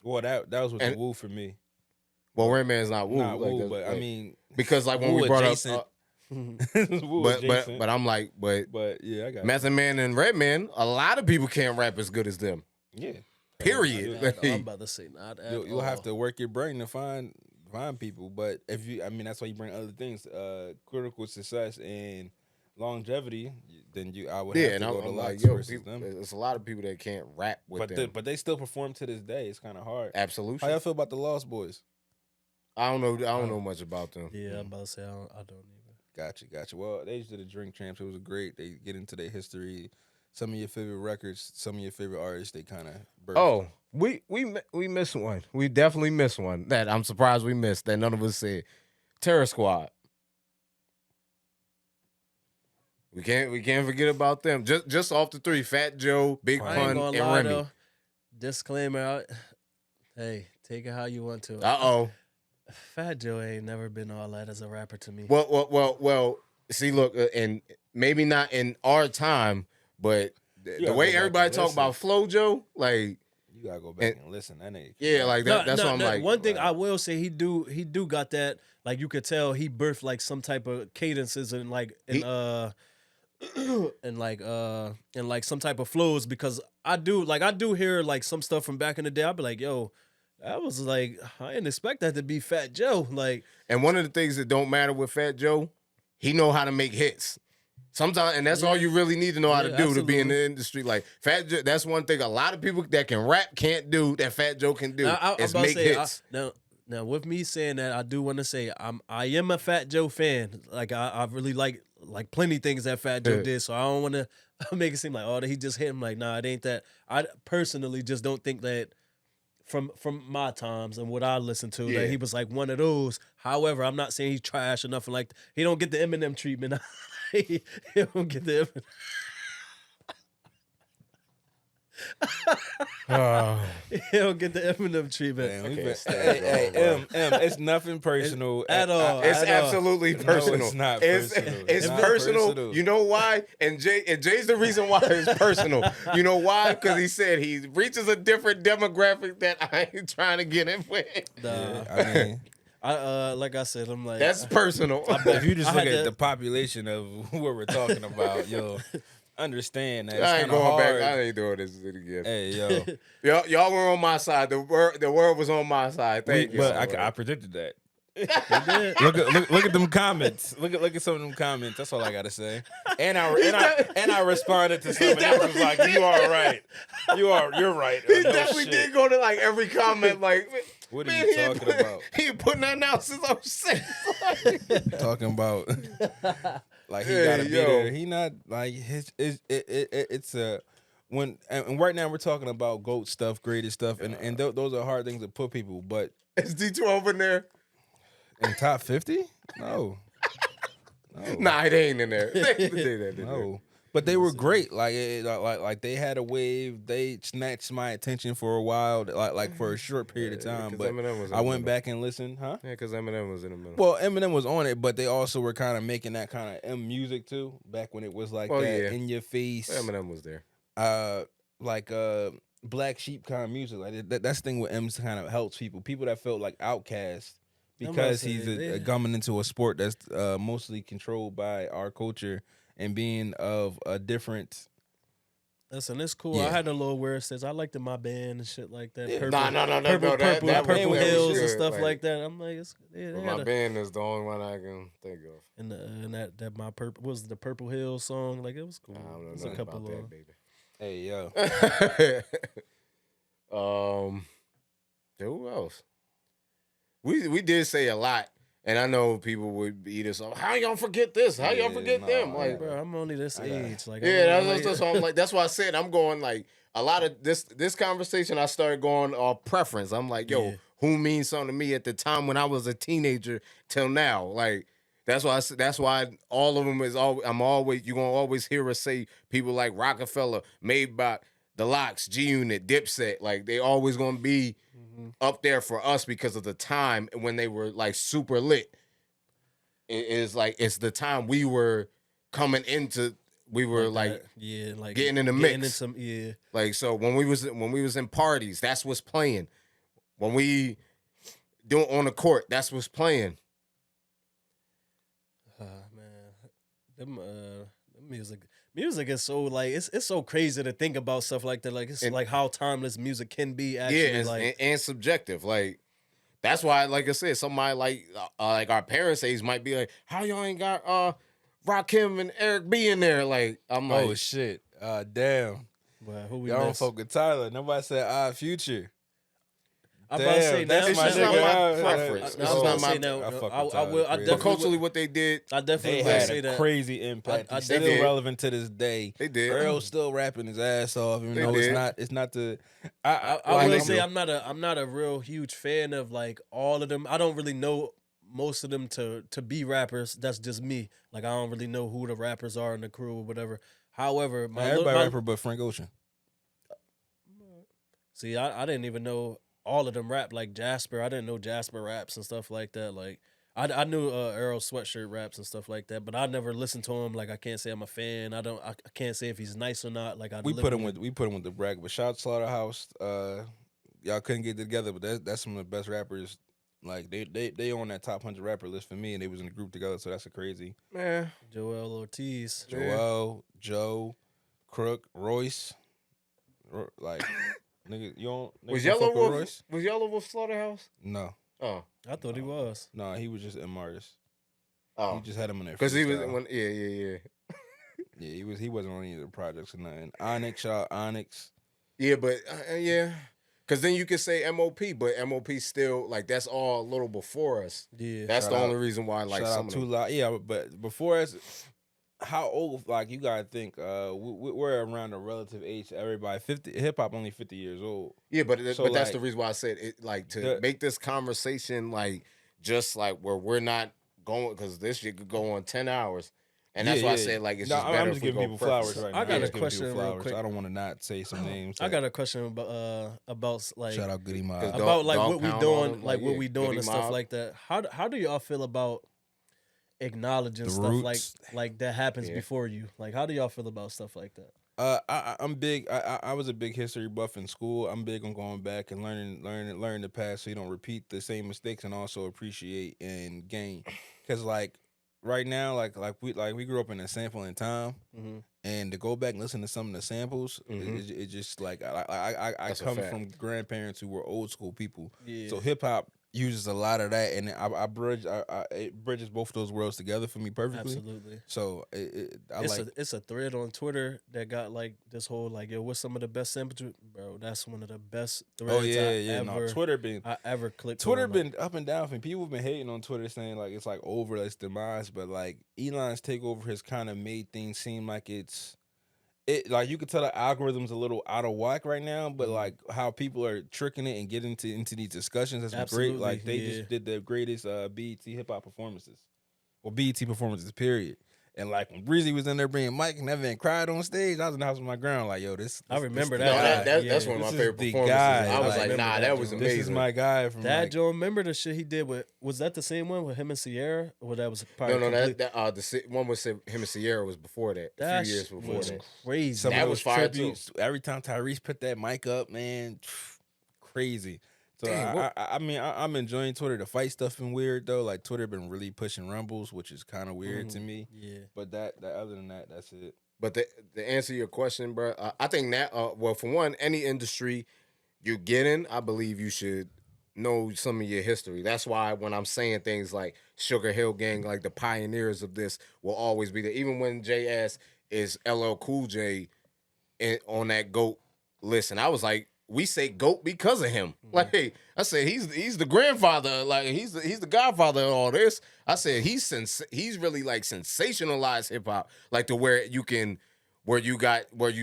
[SPEAKER 4] Well, that was with the Woo for me.
[SPEAKER 2] Well, Redman's not Woo,
[SPEAKER 4] Not Woo, but I mean,
[SPEAKER 2] because like when
[SPEAKER 4] Woo
[SPEAKER 2] we brought
[SPEAKER 4] adjacent.
[SPEAKER 2] up,
[SPEAKER 4] Woo adjacent.
[SPEAKER 2] but I'm like, but
[SPEAKER 4] yeah, I got
[SPEAKER 2] Method Man and Redman, a lot of people can't rap as good as them.
[SPEAKER 4] Yeah.
[SPEAKER 2] Period.
[SPEAKER 3] I'm about to say not.
[SPEAKER 4] You'll have to work your brain to find people, but if you, I mean, that's why you bring other things, critical success and longevity. Then I would have to go to
[SPEAKER 2] like,
[SPEAKER 4] Lux versus them.
[SPEAKER 2] There's a lot of people that can't rap with them.
[SPEAKER 4] But they still perform to this day. It's kind of hard.
[SPEAKER 2] Absolutely.
[SPEAKER 4] How y'all feel about the Lost Boys?
[SPEAKER 2] I don't know much about them.
[SPEAKER 3] Yeah, I'm about to say I don't either.
[SPEAKER 4] Gotcha. Well, they used to the Drink Champs. It was great. They get into their history. Some of your favorite records, some of your favorite artists, they kind of burst.
[SPEAKER 2] Oh, we missed one. We definitely missed one that I'm surprised we missed that none of us said. Terror Squad. We can't forget about them. Just off the 3, Fat Joe, Big Pun, and Remy.
[SPEAKER 3] Though, disclaimer, hey, take it how you want to.
[SPEAKER 2] Uh-oh.
[SPEAKER 3] Fat Joe ain't never been all that as a rapper to me.
[SPEAKER 2] Well. See, look, and maybe not in our time, but the way everybody talk about Flo Joe, like
[SPEAKER 4] you gotta go back and listen. That nigga.
[SPEAKER 2] Yeah, like that. That's what I'm like.
[SPEAKER 3] One thing I will say, he do got that. Like you could tell he birthed like some type of cadences and like and some type of flows because I do hear like some stuff from back in the day. I'll be like, yo. That was like I didn't expect that to be Fat Joe. Like,
[SPEAKER 2] and one of the things that don't matter with Fat Joe, he know how to make hits. Sometimes, and that's all you really need to know how to do to be in the industry. Like Fat Joe, that's one thing a lot of people that can rap can't do that Fat Joe can do is make hits.
[SPEAKER 3] Now, with me saying that, I do want to say I am a Fat Joe fan. Like I really like plenty things that Fat Joe did. So I don't want to make it seem like he just hit him. Like nah, it ain't that. I personally just don't think that. From my times and what I listened to, that he was like one of those. However, I'm not saying he's trash or nothing like that. He don't get the Eminem treatment. he don't get the Eminem. He don't get the Eminem treatment.
[SPEAKER 4] Hey, it's nothing personal
[SPEAKER 3] at all.
[SPEAKER 2] It's absolutely personal.
[SPEAKER 4] No, it's not personal.
[SPEAKER 2] It's personal. You know why? And Jay's the reason why it's personal. You know why? Because he said he reaches a different demographic that I ain't trying to get in with.
[SPEAKER 3] Nah.
[SPEAKER 4] I mean,
[SPEAKER 3] like I said, I'm like
[SPEAKER 2] that's personal.
[SPEAKER 4] If you just look at the population of what we're talking about, you'll understand that it's
[SPEAKER 2] I ain't going
[SPEAKER 4] hard.
[SPEAKER 2] back. I ain't doing this again.
[SPEAKER 4] Hey, yo.
[SPEAKER 2] y'all were on my side. The world was on my side. Thank you.
[SPEAKER 4] But I predicted that. Look at them comments. Look at some of them comments. That's all I gotta say. And I responded to some, and it was like, "You are right. You're right."
[SPEAKER 2] He definitely did go to like every comment. Like,
[SPEAKER 4] what are you talking about?
[SPEAKER 2] He putting that analysis on shit.
[SPEAKER 4] Talking about like he gotta be there. He not like it's a. And right now we're talking about GOAT stuff, greatest stuff, and those are hard things to put people. But
[SPEAKER 2] is D12 in there?
[SPEAKER 4] In top 50? No.
[SPEAKER 2] Nah, it ain't in there.
[SPEAKER 4] No. But they were great. Like they had a wave. They snatched my attention for a while, like for a short period of time. But I went back and listened, huh?
[SPEAKER 2] Yeah, because Eminem was in the middle.
[SPEAKER 4] Well, Eminem was on it, but they also were kind of making that kind of M music too. Back when it was like in your face.
[SPEAKER 2] Eminem was there.
[SPEAKER 4] Black sheep kind of music. Like that's the thing with M's kind of helps people that felt like outcast. Because he's coming into a sport that's mostly controlled by our culture and being of a different
[SPEAKER 3] Listen, it's cool.
[SPEAKER 4] Yeah.
[SPEAKER 3] I had a little where it says I liked my band and shit like that.
[SPEAKER 4] Yeah.
[SPEAKER 3] Purple,
[SPEAKER 2] No,
[SPEAKER 3] purple,
[SPEAKER 2] that
[SPEAKER 3] purple
[SPEAKER 2] band was
[SPEAKER 3] hills and
[SPEAKER 2] good,
[SPEAKER 3] stuff like that. I'm like, they
[SPEAKER 2] But
[SPEAKER 3] had
[SPEAKER 2] my band is the only one I can think of.
[SPEAKER 3] and that my purple was the Purple Hills song. Like it was cool.
[SPEAKER 2] I don't know
[SPEAKER 3] It was
[SPEAKER 2] nothing
[SPEAKER 3] a couple
[SPEAKER 2] about
[SPEAKER 3] of
[SPEAKER 2] that, baby.
[SPEAKER 4] Hey, yo.
[SPEAKER 2] Who else? We did say a lot, and I know people would beat us up. How y'all forget this? How y'all
[SPEAKER 4] Yeah,
[SPEAKER 2] forget
[SPEAKER 4] nah,
[SPEAKER 2] them?
[SPEAKER 4] yeah.
[SPEAKER 2] Like,
[SPEAKER 3] bro. I'm only this
[SPEAKER 4] I got-
[SPEAKER 3] age. Like
[SPEAKER 2] yeah,
[SPEAKER 3] I'm
[SPEAKER 2] that's what I'm like. That's why I said I'm going like a lot of this conversation. I started going off preference. I'm like, yo,
[SPEAKER 3] Yeah.
[SPEAKER 2] who means something to me at the time when I was a teenager till now? Like, that's why that's why all of them is all. I'm always you gonna always hear us say people like Rockefeller, Maybach, The Lox, G Unit, Dipset. Like they always gonna be up there for us because of the time when they were like super lit. It is like it's the time we were coming into. We were like
[SPEAKER 3] that. Yeah, like
[SPEAKER 2] getting in the mix.
[SPEAKER 3] Into, yeah.
[SPEAKER 2] like so when we was in parties, that's what's playing. When we do it on the court, that's what's playing.
[SPEAKER 3] Man, them music is so like it's so crazy to think about stuff like that. Like it's
[SPEAKER 2] And-
[SPEAKER 3] like how timeless music can be. Actually,
[SPEAKER 2] Yeah,
[SPEAKER 3] like
[SPEAKER 2] and subjective. Like that's why, like I said, somebody like our parents' age might be like, "How y'all ain't got Rakim and Eric B in there?" Like I'm like,
[SPEAKER 4] Oh, shit. Damn.
[SPEAKER 3] well, who we
[SPEAKER 4] Y'all don't
[SPEAKER 3] miss?
[SPEAKER 4] fuck with Tyler. Nobody said Future.
[SPEAKER 3] I'm about to say
[SPEAKER 4] Damn, that's
[SPEAKER 3] now,
[SPEAKER 2] it's
[SPEAKER 4] my
[SPEAKER 2] just
[SPEAKER 3] now-
[SPEAKER 2] not my
[SPEAKER 4] nigga.
[SPEAKER 2] preference.
[SPEAKER 3] I
[SPEAKER 2] It's
[SPEAKER 3] was
[SPEAKER 2] not
[SPEAKER 3] gonna
[SPEAKER 2] my.
[SPEAKER 3] say now.
[SPEAKER 4] I fuck with
[SPEAKER 3] I will.
[SPEAKER 4] Tyler
[SPEAKER 3] I
[SPEAKER 4] crazy.
[SPEAKER 2] But
[SPEAKER 3] definitely.
[SPEAKER 2] culturally, what they did,
[SPEAKER 3] I definitely
[SPEAKER 4] They
[SPEAKER 3] will
[SPEAKER 4] had
[SPEAKER 3] say
[SPEAKER 4] a
[SPEAKER 3] that.
[SPEAKER 4] crazy impact.
[SPEAKER 3] I
[SPEAKER 4] He's still
[SPEAKER 3] definitely-
[SPEAKER 4] relevant to this day.
[SPEAKER 2] they did.
[SPEAKER 4] Earl's still rapping his ass off, even
[SPEAKER 2] They
[SPEAKER 4] though
[SPEAKER 2] did.
[SPEAKER 4] it's not the.
[SPEAKER 3] I
[SPEAKER 2] Like
[SPEAKER 3] will
[SPEAKER 2] they
[SPEAKER 3] say
[SPEAKER 2] do.
[SPEAKER 3] I'm not a real huge fan of like all of them. I don't really know most of them to be rappers. That's just me. Like I don't really know who the rappers are in the crew or whatever. However,
[SPEAKER 4] Everybody rapper but Frank Ocean.
[SPEAKER 3] see, I didn't even know all of them rap like Jasper. I didn't know Jasper raps and stuff like that. Like I knew Earl Sweatshirt raps and stuff like that, but I never listened to him. Like I can't say I'm a fan. I can't say if he's nice or not. Like
[SPEAKER 4] We put him with the bracket, but shout out Slaughterhouse. Y'all couldn't get together, but that's some of the best rappers. Like they on that top 100 rapper list for me, and they was in a group together, so that's a crazy.
[SPEAKER 2] Man,
[SPEAKER 3] Joel Ortiz.
[SPEAKER 4] Joel, Joe, Crook, Royce, like nigga, you don't. Nigga
[SPEAKER 2] was
[SPEAKER 4] don't
[SPEAKER 2] Yellow
[SPEAKER 4] fuck with
[SPEAKER 2] Wolf?
[SPEAKER 4] Royce?
[SPEAKER 2] Was Yellow Wolf Slaughterhouse?
[SPEAKER 4] No,
[SPEAKER 2] Oh,
[SPEAKER 3] I thought he was.
[SPEAKER 4] no, he was just M artist.
[SPEAKER 2] oh,
[SPEAKER 4] He just had him in there
[SPEAKER 2] because he was
[SPEAKER 4] freestyle.
[SPEAKER 2] yeah.
[SPEAKER 4] Yeah, he wasn't on any of the projects or nothing. Onyx, shout out Onyx.
[SPEAKER 2] Yeah, but yeah, because then you could say MOP, but MOP still like that's all a little before us.
[SPEAKER 3] Yeah.
[SPEAKER 2] That's
[SPEAKER 4] Shout
[SPEAKER 2] the
[SPEAKER 4] out-
[SPEAKER 2] only reason why like
[SPEAKER 4] Shout
[SPEAKER 2] some
[SPEAKER 4] out
[SPEAKER 2] of
[SPEAKER 4] Too
[SPEAKER 2] them.
[SPEAKER 4] Loud. Yeah, but before us, how old? Like you gotta think. We're around a relative age to everybody. 50 hip hop only 50 years old.
[SPEAKER 2] Yeah, but
[SPEAKER 4] So,
[SPEAKER 2] but that's
[SPEAKER 4] like,
[SPEAKER 2] the reason why I said it. Like to
[SPEAKER 4] the-
[SPEAKER 2] make this conversation like just like where we're not going because this shit could go on 10 hours, and that's why I said like it's
[SPEAKER 4] No,
[SPEAKER 2] just better
[SPEAKER 4] I'm
[SPEAKER 2] if
[SPEAKER 4] just
[SPEAKER 2] we
[SPEAKER 4] giving
[SPEAKER 2] go
[SPEAKER 4] people flowers
[SPEAKER 2] preferences.
[SPEAKER 4] right
[SPEAKER 3] I
[SPEAKER 4] now.
[SPEAKER 3] got
[SPEAKER 4] I'm
[SPEAKER 3] a
[SPEAKER 4] just giving people
[SPEAKER 3] question real
[SPEAKER 4] flowers.
[SPEAKER 3] quick.
[SPEAKER 4] I don't want to not say some names.
[SPEAKER 3] I got a question about like
[SPEAKER 4] shout out Goody Mob.
[SPEAKER 2] Dog-
[SPEAKER 3] about like
[SPEAKER 2] Dog
[SPEAKER 3] what we
[SPEAKER 2] Pound
[SPEAKER 3] doing,
[SPEAKER 2] on them,
[SPEAKER 3] like
[SPEAKER 2] like,
[SPEAKER 3] what
[SPEAKER 2] yeah,
[SPEAKER 3] we doing
[SPEAKER 2] Goody
[SPEAKER 3] and stuff
[SPEAKER 2] Mob.
[SPEAKER 3] like that. How do y'all feel about acknowledging
[SPEAKER 4] The
[SPEAKER 3] stuff
[SPEAKER 4] roots.
[SPEAKER 3] like that happens
[SPEAKER 2] Yeah.
[SPEAKER 3] before you? Like how do y'all feel about stuff like that?
[SPEAKER 4] I'm big. I was a big history buff in school. I'm big on going back and learning the past so you don't repeat the same mistakes and also appreciate and gain. Because like right now, like we grew up in a sampling time,
[SPEAKER 3] Mm-hmm.
[SPEAKER 4] and to go back and listen to some of the samples,
[SPEAKER 2] Mhm.
[SPEAKER 4] it just like I
[SPEAKER 2] That's a
[SPEAKER 4] come
[SPEAKER 2] fact.
[SPEAKER 4] from grandparents who were old school people,
[SPEAKER 3] Yeah.
[SPEAKER 4] so hip hop uses a lot of that, and it bridges both of those worlds together for me perfectly.
[SPEAKER 3] Absolutely.
[SPEAKER 4] So
[SPEAKER 3] It's a thread on Twitter that got like this whole like yo, what's some of the best samples? Bro, that's one of the best threads
[SPEAKER 4] oh yeah,
[SPEAKER 3] I
[SPEAKER 4] no,
[SPEAKER 3] ever
[SPEAKER 4] Twitter been
[SPEAKER 3] I ever clicked.
[SPEAKER 4] Twitter
[SPEAKER 3] on,
[SPEAKER 4] been up and down for me. People have been hating on Twitter saying like it's like over its demise, but like Elon's takeover has kind of made things seem like it like you could tell the algorithm's a little out of whack right now, but like how people are tricking it and getting into these discussions has been great.
[SPEAKER 3] Absolutely,
[SPEAKER 4] Like they
[SPEAKER 3] yeah.
[SPEAKER 4] just did the greatest BET hip hop performances, or BET performances period. And like when Breezy was in there bringing Mike and that man cried on stage, I was in the house with my ground like, yo, this
[SPEAKER 3] I remember
[SPEAKER 4] this
[SPEAKER 2] No,
[SPEAKER 3] that.
[SPEAKER 4] the guy.
[SPEAKER 2] that's
[SPEAKER 3] Yeah.
[SPEAKER 2] one of my
[SPEAKER 4] This is
[SPEAKER 2] favorite
[SPEAKER 4] the
[SPEAKER 2] performances.
[SPEAKER 4] guy.
[SPEAKER 2] I was
[SPEAKER 4] Like,
[SPEAKER 2] like,
[SPEAKER 3] remember
[SPEAKER 2] nah,
[SPEAKER 3] that
[SPEAKER 2] that was
[SPEAKER 3] joint.
[SPEAKER 2] amazing.
[SPEAKER 4] This is my guy from
[SPEAKER 3] That
[SPEAKER 4] like,
[SPEAKER 3] Joe, remember the shit he did with? Was that the same one with him and Sierra, or that was
[SPEAKER 2] No,
[SPEAKER 3] probably
[SPEAKER 2] the one with him and Sierra was before that. A
[SPEAKER 3] that
[SPEAKER 2] few years
[SPEAKER 3] shit
[SPEAKER 2] before
[SPEAKER 3] was
[SPEAKER 2] that.
[SPEAKER 3] crazy.
[SPEAKER 4] some
[SPEAKER 2] That
[SPEAKER 4] of
[SPEAKER 2] was
[SPEAKER 4] those
[SPEAKER 2] fire, too.
[SPEAKER 4] tributes. Every time Tyrese put that mic up, man, crazy. So
[SPEAKER 2] Dang, what-
[SPEAKER 4] I mean, I'm enjoying Twitter. The fight stuff been weird though. Like Twitter been really pushing rumbles, which is kind of weird to me.
[SPEAKER 3] Yeah,
[SPEAKER 4] But that other than that, that's it.
[SPEAKER 2] But to answer your question, bro, I think that well, for one, any industry you get in, I believe you should know some of your history. That's why when I'm saying things like Sugar Hill Gang, like the pioneers of this will always be there. Even when Jay asked, is LL Cool J on that GOAT list, and I was like, we say GOAT because of him. Like, hey, I said he's the grandfather, like he's the godfather of all this. I said he's really like sensationalized hip hop, like to where you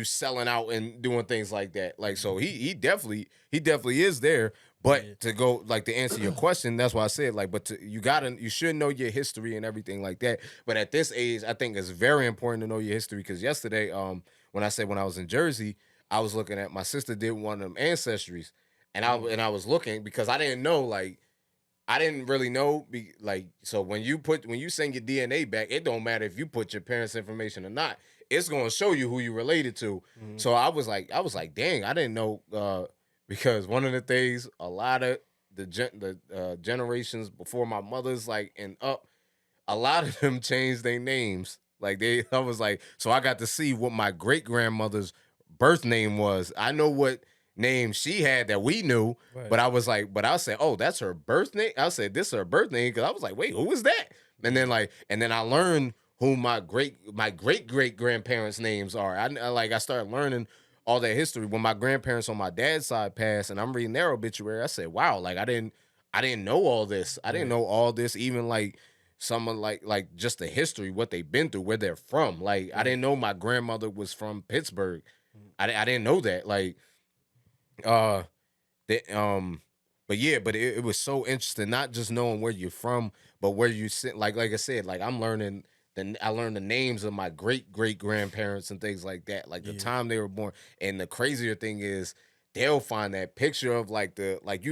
[SPEAKER 2] selling out and doing things like that. Like, so he definitely is there. But to go like to answer your question, that's why I said like, you should know your history and everything like that. But at this age, I think it's very important to know your history because yesterday, when I was in Jersey, I was looking at my sister did one of them ancestries, and I was looking because I didn't know like. I didn't really know, so when you send your DNA back, it don't matter if you put your parents' information or not. It's gonna show you who you related to. So I was like, dang, I didn't know because one of the things, a lot of the generations before my mother's like and up, a lot of them changed their names. I was like, so I got to see what my great grandmother's birth name was. I know what name she had that we knew,
[SPEAKER 3] Right.
[SPEAKER 2] but I said, oh, that's her birth name. I said, this is her birth name because I was like, wait, who was that? And then I learned who my great great grandparents' names are. I started learning all that history when my grandparents on my dad's side passed, and I'm reading their obituary. I said, wow, like I didn't know all this. I didn't know all this, even like someone like just the history, what they've been through, where they're from. Like I didn't know my grandmother was from Pittsburgh. I didn't know that. Like but yeah, but it was so interesting, not just knowing where you're from, but where you sit. Like I said, like I learned the names of my great grandparents and things like that, like the time they were born. And the crazier thing is, they'll find that picture of if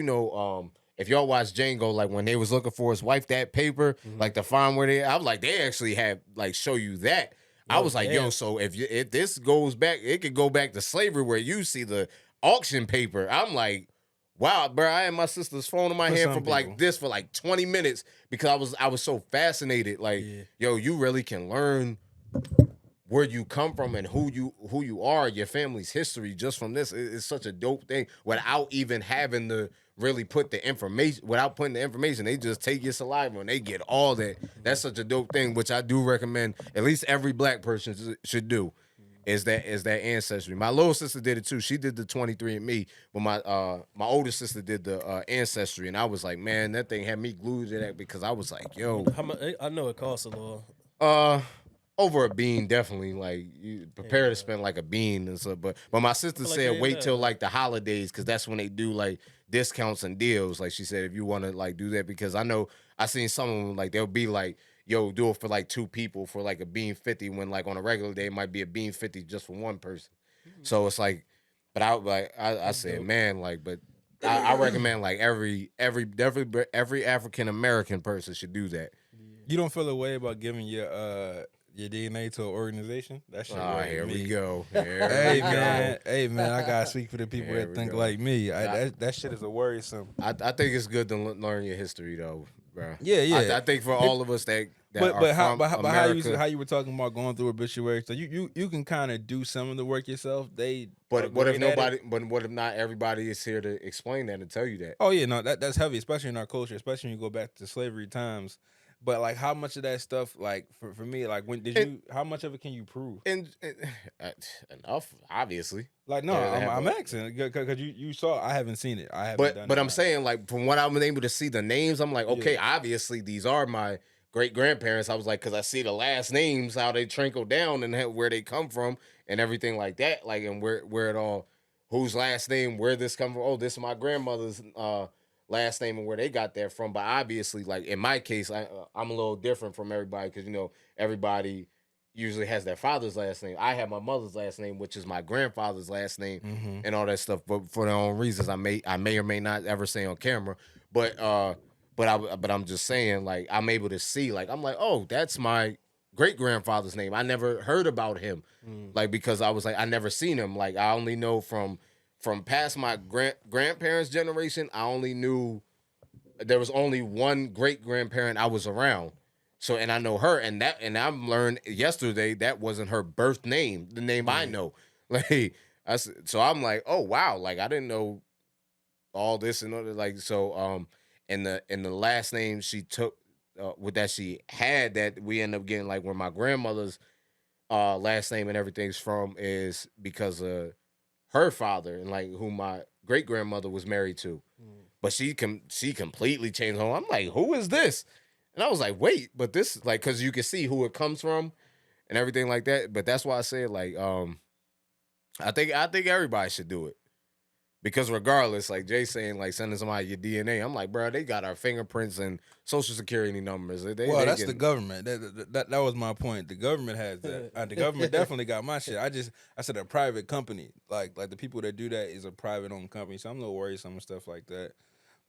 [SPEAKER 2] y'all watch Django, like when they was looking for his wife, that paper, like to find where I was like, they actually have like show you that. I was like, yo, so if this goes back, it could go back to slavery where you see the auction paper. I'm like, wow, bro, I had my sister's phone in my hand for like this for like 20 minutes because I was so fascinated. Like, yo, you really can learn where you come from and who you are, your family's history just from this. It's such a dope thing without even having to really put the information, without putting the information. They just take your saliva and they get all that. That's such a dope thing, which I do recommend at least every black person should do. Is that ancestry? My little sister did it too. She did the 23andMe, but my older sister did the ancestry, and I was like, man, that thing had me glued to that because I was like, yo,
[SPEAKER 3] How much? I know it costs a little.
[SPEAKER 2] over a bean, definitely. Like you prepare to spend like a bean and stuff. But my sister said wait till like the holidays because that's when they do like discounts and deals. Like she said, if you want to like do that, because I know I seen some of them like they'll be like, yo, do it for like 2 people for like a bean 50 when like on a regular day it might be a bean 50 just for one person. So it's like, but I said, man, like, but I recommend like every African American person should do that.
[SPEAKER 4] You don't feel a way about giving your DNA to an organization? That shit.
[SPEAKER 2] Here we go.
[SPEAKER 4] Hey man, I gotta speak for the people that think like me. That shit is a worrisome.
[SPEAKER 2] I think it's good to learn your history though, bro.
[SPEAKER 4] Yeah.
[SPEAKER 2] I think for all of us that
[SPEAKER 4] but how you were talking about going through obituaries, so you can kind of do some of the work yourself.
[SPEAKER 2] But what if not everybody is here to explain that and tell you that?
[SPEAKER 4] Oh yeah, no, that's heavy, especially in our culture, especially when you go back to slavery times. But like, how much of that stuff, like for me, like how much of it can you prove?
[SPEAKER 2] And enough, obviously.
[SPEAKER 4] Like, no, I'm asking because you saw. I haven't seen it. I haven't.
[SPEAKER 2] But I'm saying, like, from what I'm able to see the names, I'm like, okay, obviously these are my great grandparents. I was like, because I see the last names, how they trickle down and where they come from and everything like that, like, and where it all, whose last name, where this come from. Oh, this is my grandmother's last name and where they got that from. But obviously, like in my case, I'm a little different from everybody because everybody usually has their father's last name. I have my mother's last name, which is my grandfather's last name, and all that stuff. But for their own reasons, I may or may not ever say on camera. But I'm just saying, like, I'm able to see, like, I'm like, oh, that's my great grandfather's name. I never heard about him, like, because I was like, I never seen him. Like, I only know from past my grandparents' generation. I only knew there was only one great grandparent I was around. So and I know her, and I learned yesterday that wasn't her birth name, the name I know. Like so I'm like, oh wow, like I didn't know all this and all that. Like so in the last name she took with that she had that we end up getting like where my grandmother's last name and everything's from is because of her father and like who my great grandmother was married to. But she completely changed home. I'm like, who is this? And I was like, wait, but this like because you can see who it comes from and everything like that. But that's why I said like I think everybody should do it. Because regardless, like Jay saying, like sending somebody your DNA, I'm like, bro, they got our fingerprints and social security numbers. They
[SPEAKER 4] That's the government. That was my point. The government has that. The government definitely got my shit. I said a private company. Like the people that do that is a private owned company. So I'm no worried some stuff like that.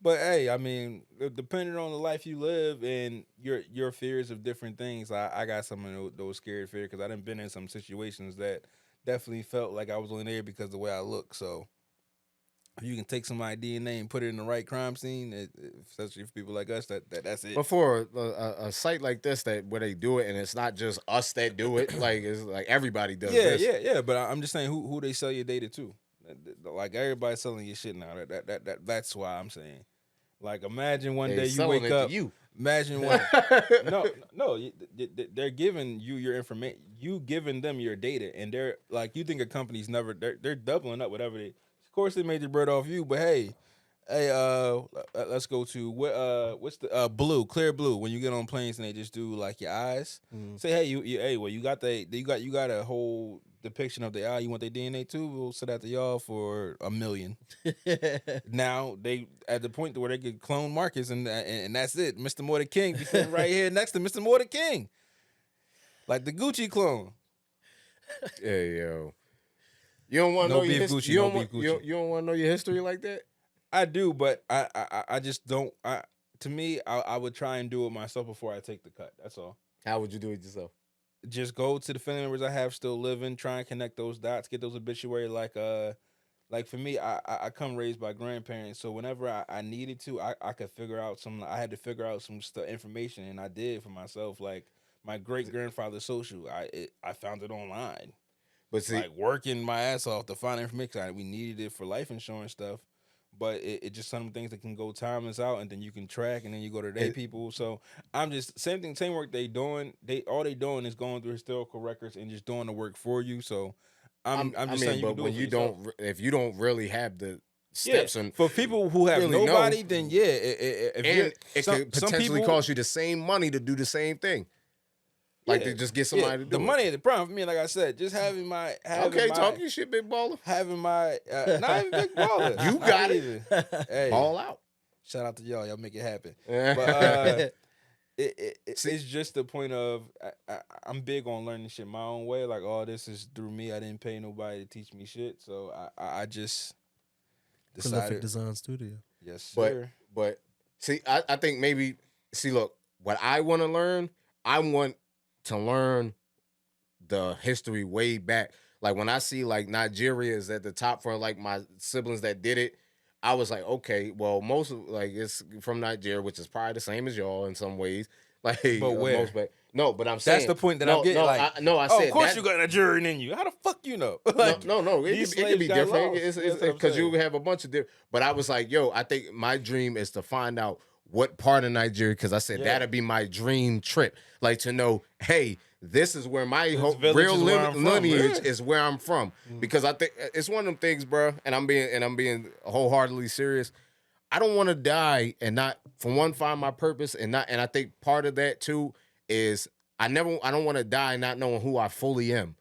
[SPEAKER 4] But hey, I mean, depending on the life you live and your fears of different things, I got some of those scared fears because I done been in some situations that definitely felt like I was only there because of the way I look. So if you can take somebody's DNA and put it in the right crime scene, especially for people like us, that's it.
[SPEAKER 2] But for a site like this that where they do it and it's not just us that do it, like it's like everybody does this.
[SPEAKER 4] Yeah. But I'm just saying who they sell your data to. Like everybody's selling your shit now. That's why I'm saying. Like imagine one day you wake up. Imagine one. No. They're giving you your information. You giving them your data, and they're like, you think a company's never. They're doubling up whatever they. Of course, they made the bread off you, but hey, let's go to what's the clear blue. When you get on planes and they just do like your eyes, say hey you got a whole depiction of the eye. You want their DNA too? We'll send that to y'all for $1 million. Now they at the point where they could clone Marcus and that's it. Mr. More the King be sitting right here next to Mr. More the King, like the Gucci clone.
[SPEAKER 2] Hey yo. You don't want to know your history. You don't want to know your history like that.
[SPEAKER 4] I do, but I just don't. To me, I would try and do it myself before I take the cut. That's all.
[SPEAKER 2] How would you do it yourself?
[SPEAKER 4] Just go to the family members I have still living, try and connect those dots, get those obituary. Like for me, I come raised by grandparents, so whenever I needed to, I could figure out some. I had to figure out some information, and I did for myself. Like my great grandfather's social, I found it online. But see, like working my ass off to find information, we needed it for life insurance stuff. But it just some things that can go timeless out, and then you can track, and then you go to their people. So I'm just same work they doing. All they doing is going through historical records and just doing the work for you. So I'm just saying, you
[SPEAKER 2] but
[SPEAKER 4] can do
[SPEAKER 2] when
[SPEAKER 4] it
[SPEAKER 2] you don't, if you don't really have the steps and
[SPEAKER 4] for people who have
[SPEAKER 2] really
[SPEAKER 4] nobody, then if
[SPEAKER 2] it could potentially cost you the same money to do the same thing. Like to just get somebody to do
[SPEAKER 4] the money is the problem for me. Like I said, just having my
[SPEAKER 2] talking shit, big baller.
[SPEAKER 4] Having my not even big baller.
[SPEAKER 2] You got it.
[SPEAKER 4] Hey,
[SPEAKER 2] all out.
[SPEAKER 4] Shout out to y'all make it happen. But it's just the point of I'm big on learning shit my own way. Like all this is through me. I didn't pay nobody to teach me shit, so I just decided.
[SPEAKER 3] Prolific Design Studio.
[SPEAKER 4] Yes, sir.
[SPEAKER 2] But see, I think maybe look, what I want to learn, I want to learn the history way back. Like when I see like Nigeria is at the top for like my siblings that did it, I was like, okay, well, most of like it's from Nigeria, which is probably the same as y'all in some ways. Like,
[SPEAKER 4] but where?
[SPEAKER 2] No, but I'm saying
[SPEAKER 4] that's the point that I'm getting. I said, of course you got Nigerian in you. How the fuck you know? Like,
[SPEAKER 2] no, it could be different. It's because you have a bunch of different. But I was like, yo, I think my dream is to find out what part of Nigeria, because I said that'd be my dream trip. Like to know, hey, this is where my real lineage is where I'm from. Because I think it's one of them things, bro. And I'm being wholeheartedly serious. I don't want to die and not, for one, find my purpose and I think part of that too is I don't want to die not knowing who I fully am.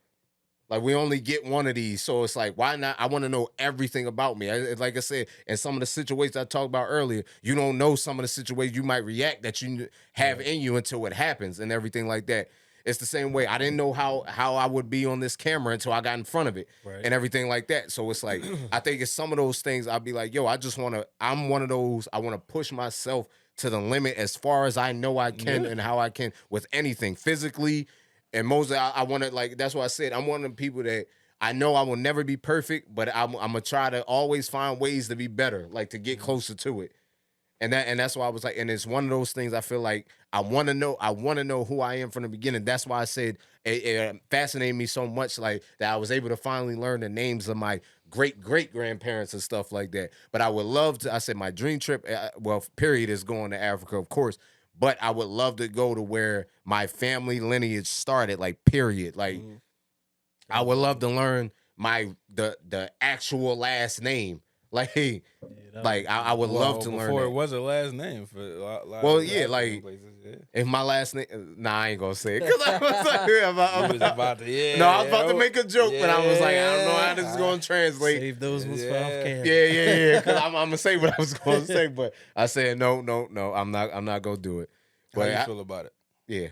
[SPEAKER 2] Like we only get one of these, so it's like, why not? I want to know everything about me. Like I said, in some of the situations I talked about earlier, you don't know some of the situations you might react that you have in you until it happens and everything like that. It's the same way. I didn't know how I would be on this camera until I got in front of it and everything like that. So it's like, I think it's some of those things I'll be like, yo, I'm one of those, I want to push myself to the limit as far as I know I can and how I can with anything physically. And mostly, I want to, like, that's what I said. I'm one of the people that I know I will never be perfect, but I'm going to try to always find ways to be better, like to get closer to it And that's why I was like, and it's one of those things I feel like I want to know who I am from the beginning. That's why I said it fascinated me so much, like that I was able to finally learn the names of my great grandparents and stuff like that. But I would love to. I said my dream trip, period, is going to Africa, of course. But I would love to go to where my family lineage started, like period. Like I would love to learn the actual last name. Like, I would love to learn.
[SPEAKER 4] Before
[SPEAKER 2] that.
[SPEAKER 4] it was a last name for a lot
[SPEAKER 2] Well,
[SPEAKER 4] of
[SPEAKER 2] yeah,
[SPEAKER 4] African
[SPEAKER 2] like
[SPEAKER 4] places, yeah.
[SPEAKER 2] if my last name, I ain't gonna say it because I was like,
[SPEAKER 4] You was about to, yeah,
[SPEAKER 2] no, I was about to make a joke, but I was like, I don't know how this is gonna translate.
[SPEAKER 3] Save those ones for off camera.
[SPEAKER 2] Yeah. Because I'm gonna say what I was gonna say, but I said no. I'm not gonna do it.
[SPEAKER 4] How
[SPEAKER 2] But
[SPEAKER 4] you feel about it?
[SPEAKER 2] Yeah.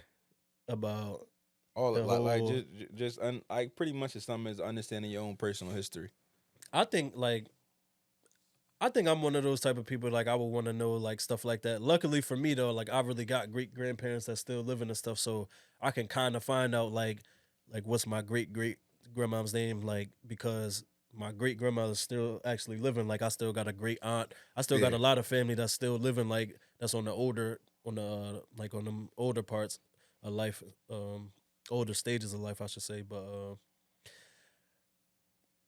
[SPEAKER 3] About
[SPEAKER 4] All
[SPEAKER 3] the
[SPEAKER 4] of like
[SPEAKER 3] whole-
[SPEAKER 4] just like pretty much it's something is understanding your own personal history.
[SPEAKER 3] I think I'm one of those type of people, like I would want to know like stuff like that. Luckily for me though, like I really got great grandparents that still living and stuff, so I can kind of find out like what's my great grandmom's name, like because my great grandmother's still actually living. Like I still got a great aunt. I still got a lot of family that's still living. Like that's on the older on the older parts of life, older stages of life, I should say. But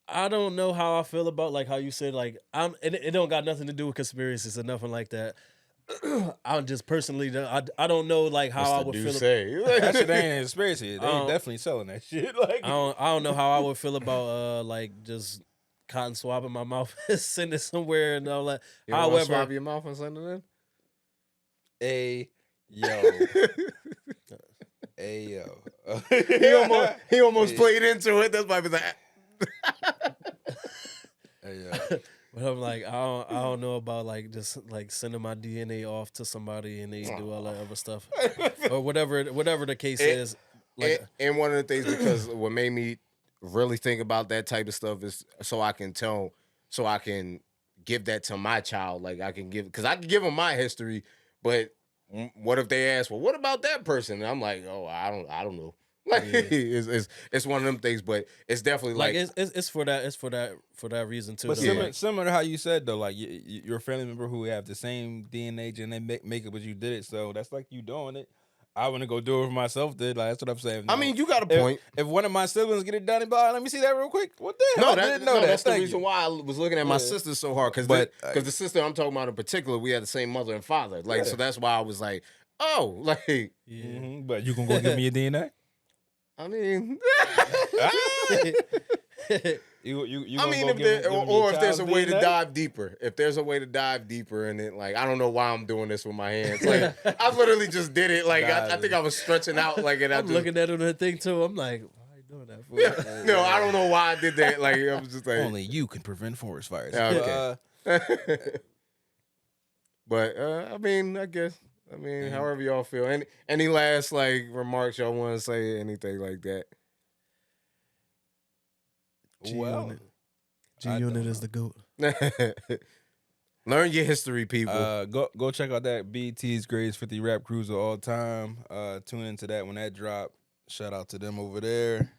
[SPEAKER 3] I don't know how I feel about like how you said like it don't got nothing to do with conspiracies or nothing like that. I'm just personally I don't know like how I would feel.
[SPEAKER 4] That shit ain't a conspiracy. They definitely selling that shit. Like
[SPEAKER 3] I don't know how I would feel about like just cotton swabbing my mouth and send it somewhere and all that.
[SPEAKER 2] You don't wanna
[SPEAKER 3] However,
[SPEAKER 2] swab your mouth and send it in.
[SPEAKER 4] Hey yo. Hey yo.
[SPEAKER 2] He almost played into it. That's why he was like.
[SPEAKER 4] Hey yo.
[SPEAKER 3] but I'm like I don't know about like just like sending my DNA off to somebody and they do all that other stuff or whatever the case is. Like,
[SPEAKER 2] and one of the things, because what made me really think about that type of stuff is so I can give that to my child. Like I can give them my history, but what if they ask, well, what about that person? And I'm like, oh, I don't know. Like it's one of them things, but it's definitely like
[SPEAKER 3] it's for that reason too.
[SPEAKER 4] But
[SPEAKER 3] though.
[SPEAKER 4] similar to how you said though, like you're a family member who have the same DNA genetic makeup as you did it, so that's like you doing it. I want to go do it for myself. Like that's what I'm saying.
[SPEAKER 2] I mean, you got a point.
[SPEAKER 4] If one of my siblings get it done, and let me see that real quick. What the hell?
[SPEAKER 2] No,
[SPEAKER 4] I didn't know that.
[SPEAKER 2] That's the
[SPEAKER 4] Thank
[SPEAKER 2] reason
[SPEAKER 4] you.
[SPEAKER 2] why I was looking at my sister so hard, because the sister I'm talking about in particular, we had the same mother and father. Like so that's why I was like, oh, like
[SPEAKER 4] But you gonna go give me your DNA?
[SPEAKER 2] I mean,
[SPEAKER 4] you
[SPEAKER 2] I mean, if there's a way to dive deeper, and it, like, I don't know why I'm doing this with my hands. Like, I literally just did it. Like, I think I was stretching out. Like, and
[SPEAKER 3] I'm looking at the thing too. I'm like, why are you doing that for?
[SPEAKER 2] Yeah, no, I don't know why I did that. Like, I was just like,
[SPEAKER 4] only you can prevent forest fires.
[SPEAKER 2] Okay. But I mean, I guess. I mean, however y'all feel. Any last like remarks y'all want to say? Anything like that?
[SPEAKER 3] G-Unit is the GOAT.
[SPEAKER 2] Learn your history, people.
[SPEAKER 4] Go check out that BT's Greatest 50 Rap Cruise of all time. Tune into that when that drop. Shout out to them over there.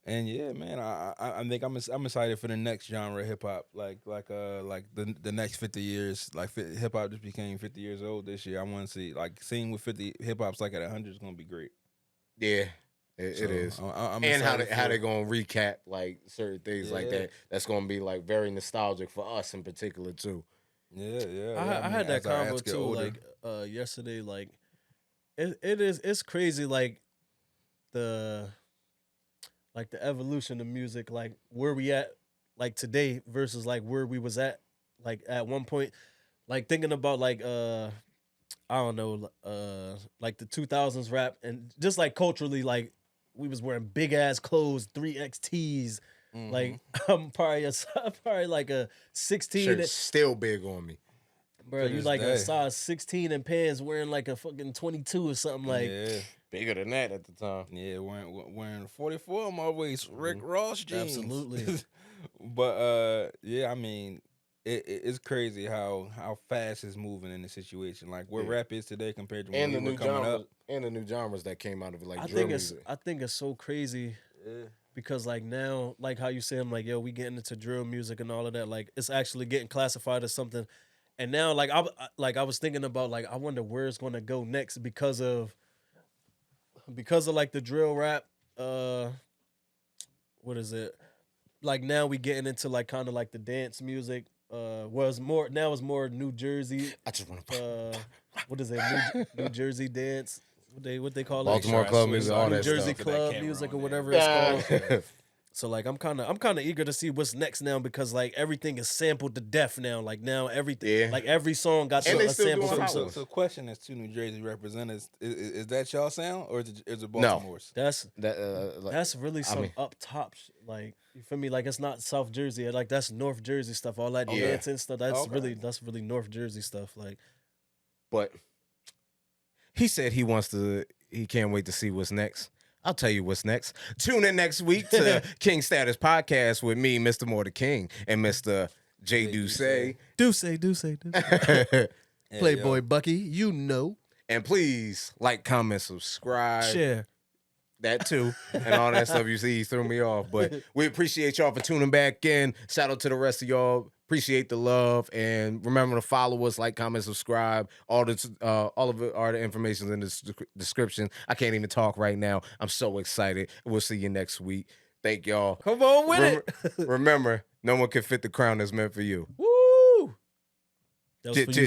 [SPEAKER 4] And yeah, man, I think I'm excited for the next genre of hip hop, like the next 50 years. Like hip hop just became 50 years old this year. I want to see seeing with 50 hip hop's like at 100 is gonna be great.
[SPEAKER 2] Yeah, it is.
[SPEAKER 4] I'm
[SPEAKER 2] and how
[SPEAKER 4] excited
[SPEAKER 2] they gonna recap like certain things like that. That's gonna be like very nostalgic for us in particular too.
[SPEAKER 4] Yeah.
[SPEAKER 3] I had that combo too, like yesterday. Like it's crazy, like the evolution of music, like where we at like today versus like where we was at like at one point, like thinking about like I don't know, like the 2000s rap and just like culturally, like we was wearing big ass clothes, 3XTs. Like I'm probably like a 16.
[SPEAKER 2] Shirt's still big on me.
[SPEAKER 3] Bro, you like a size 16 in pants wearing like a fucking 22 or something like.
[SPEAKER 4] Yeah.
[SPEAKER 2] Bigger than that at the time.
[SPEAKER 4] Yeah, wearing 44 on my waist, Rick Ross jeans.
[SPEAKER 3] Absolutely.
[SPEAKER 4] But yeah, I mean, it's crazy how fast it's moving in the situation. Like where rap is today compared to when we were coming up.
[SPEAKER 2] And the new genres that came out of it, like
[SPEAKER 3] I
[SPEAKER 2] drill music.
[SPEAKER 3] I think it's so crazy. Yeah. Because like now, like how you say, I'm like, yo, we getting into drill music and all of that. Like it's actually getting classified as something. And now, I was thinking about like I wonder where it's gonna go next because of like the drill rap. What is it? Like now we getting into like kind of like the dance music. Was more now it's more New Jersey.
[SPEAKER 2] I just want to.
[SPEAKER 3] What is it? New Jersey dance. What they call
[SPEAKER 2] Baltimore
[SPEAKER 3] it?
[SPEAKER 2] club music, all
[SPEAKER 3] New
[SPEAKER 2] that
[SPEAKER 3] Jersey
[SPEAKER 2] stuff.
[SPEAKER 3] club music or whatever it's called. So like I'm kind of eager to see what's next now because like everything is sampled to death now. Like now everything like every song got
[SPEAKER 2] And they
[SPEAKER 3] a
[SPEAKER 2] still
[SPEAKER 3] sample
[SPEAKER 2] doing
[SPEAKER 3] from
[SPEAKER 2] follows.
[SPEAKER 4] So question is to New Jersey representatives: is that y'all sound or is it Baltimore's?
[SPEAKER 3] That's
[SPEAKER 2] That,
[SPEAKER 3] that's really some
[SPEAKER 2] mean-
[SPEAKER 3] up top like you feel me? Like it's not South Jersey. Like that's North Jersey stuff. All that
[SPEAKER 2] Yeah.
[SPEAKER 3] dancing stuff. That's
[SPEAKER 4] Okay.
[SPEAKER 3] really North Jersey stuff. Like
[SPEAKER 2] but he said he can't wait to see what's next. I'll tell you what's next. Tune in next week to King Status Podcast with me, Mr. More the King, and Mr. J. Ducey.
[SPEAKER 3] do Playboy Bucky, you know.
[SPEAKER 2] And please like, comment, subscribe.
[SPEAKER 3] Share.
[SPEAKER 2] That too, and all that stuff you see threw me off. But we appreciate y'all for tuning back in. Shout out to the rest of y'all. Appreciate the love, and remember to follow us, like, comment, subscribe. All of it are the information in the description. I can't even talk right now. I'm so excited. We'll see you next week. Thank y'all.
[SPEAKER 3] Come on with it.
[SPEAKER 2] Remember, no one can fit the crown that's meant for you.
[SPEAKER 3] Woo! That was for you.